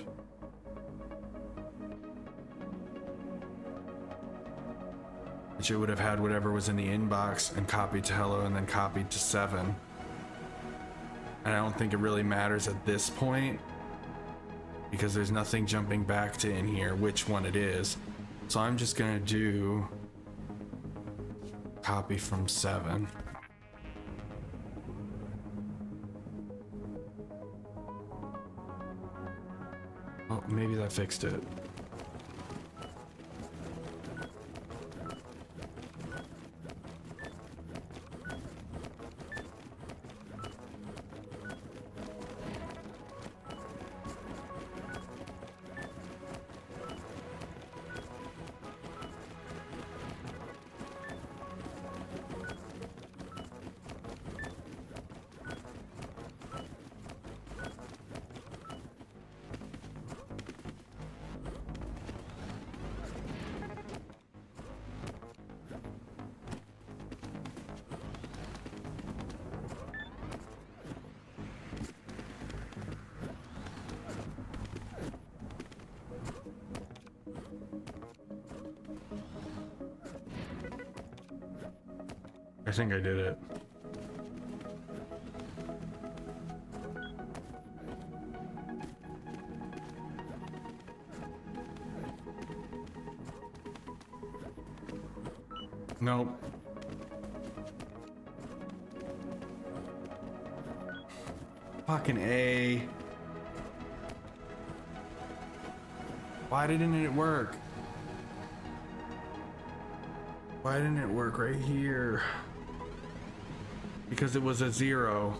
Which it would have had whatever was in the inbox and copied to hello and then copied to 7. And I don't think it really matters at this point because there's nothing jumping back to in here which one it is. So I'm just gonna do copy from 7. Oh, maybe that fixed it. I think I did it. Nope. Fucking A. Why didn't it work? Why didn't it work right here? Because it was a 0.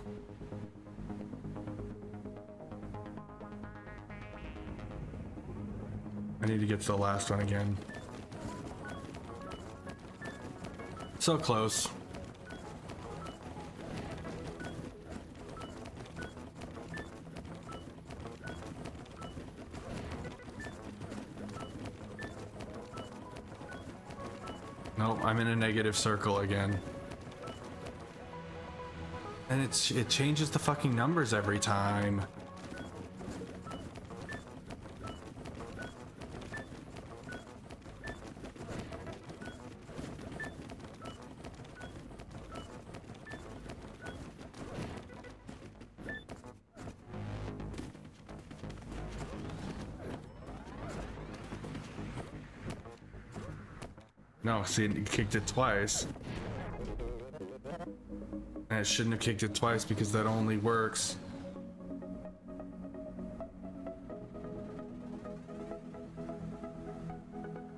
I need to get to the last one again. So close. Nope, I'm in a negative circle again. And it changes the fucking numbers every time. No, see, it kicked it twice. And it shouldn't have kicked it twice because that only works.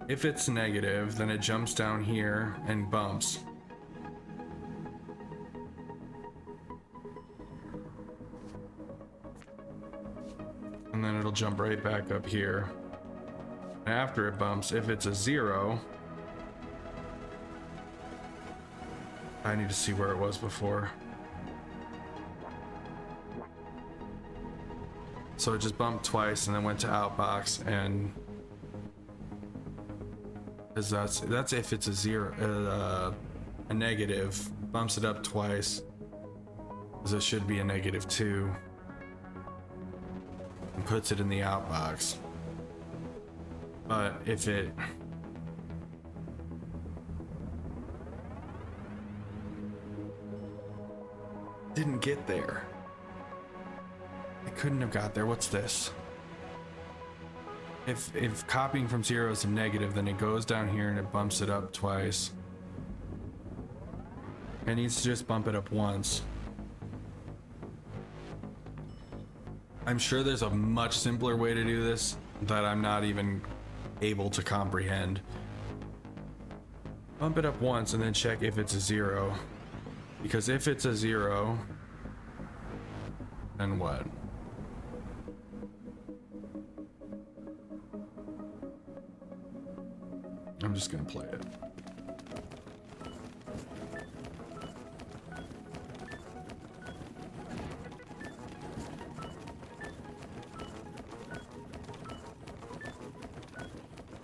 If it's negative, then it jumps down here and bumps. And then it'll jump right back up here. And after it bumps, if it's a 0, I need to see where it was before. So it just bumped twice and then went to outbox, and because that's if it's a 0, a negative, bumps it up twice, because it should be a -2, and puts it in the outbox. But if it didn't get there, it couldn't have got there. What's this? If copying from 0 is a negative, then it goes down here and it bumps it up twice. It needs to just bump it up once. I'm sure there's a much simpler way to do this that I'm not even able to comprehend. Bump it up once and then check if it's a 0. Because if it's a 0, then what? I'm just gonna play it.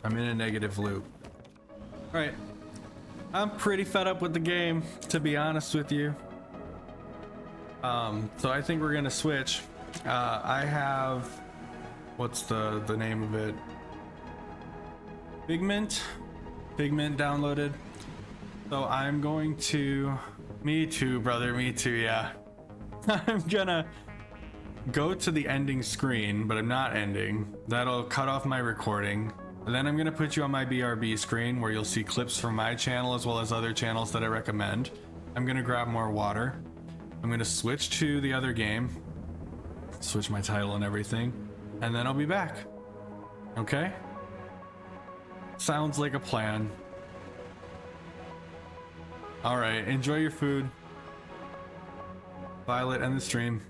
I'm in a negative loop. All right. I'm pretty fed up with the game, to be honest with you. So I think we're gonna switch. I have, what's the name of it? Figment downloaded. So I'm going to, me too, brother, me too, yeah. I'm gonna go to the ending screen, but I'm not ending. That'll cut off my recording. And then I'm gonna put you on my BRB screen where you'll see clips from my channel as well as other channels that I recommend. I'm gonna grab more water. I'm gonna switch to the other game, switch my title and everything, and then I'll be back. Okay? Sounds like a plan. All right, enjoy your food. Violet, end the stream.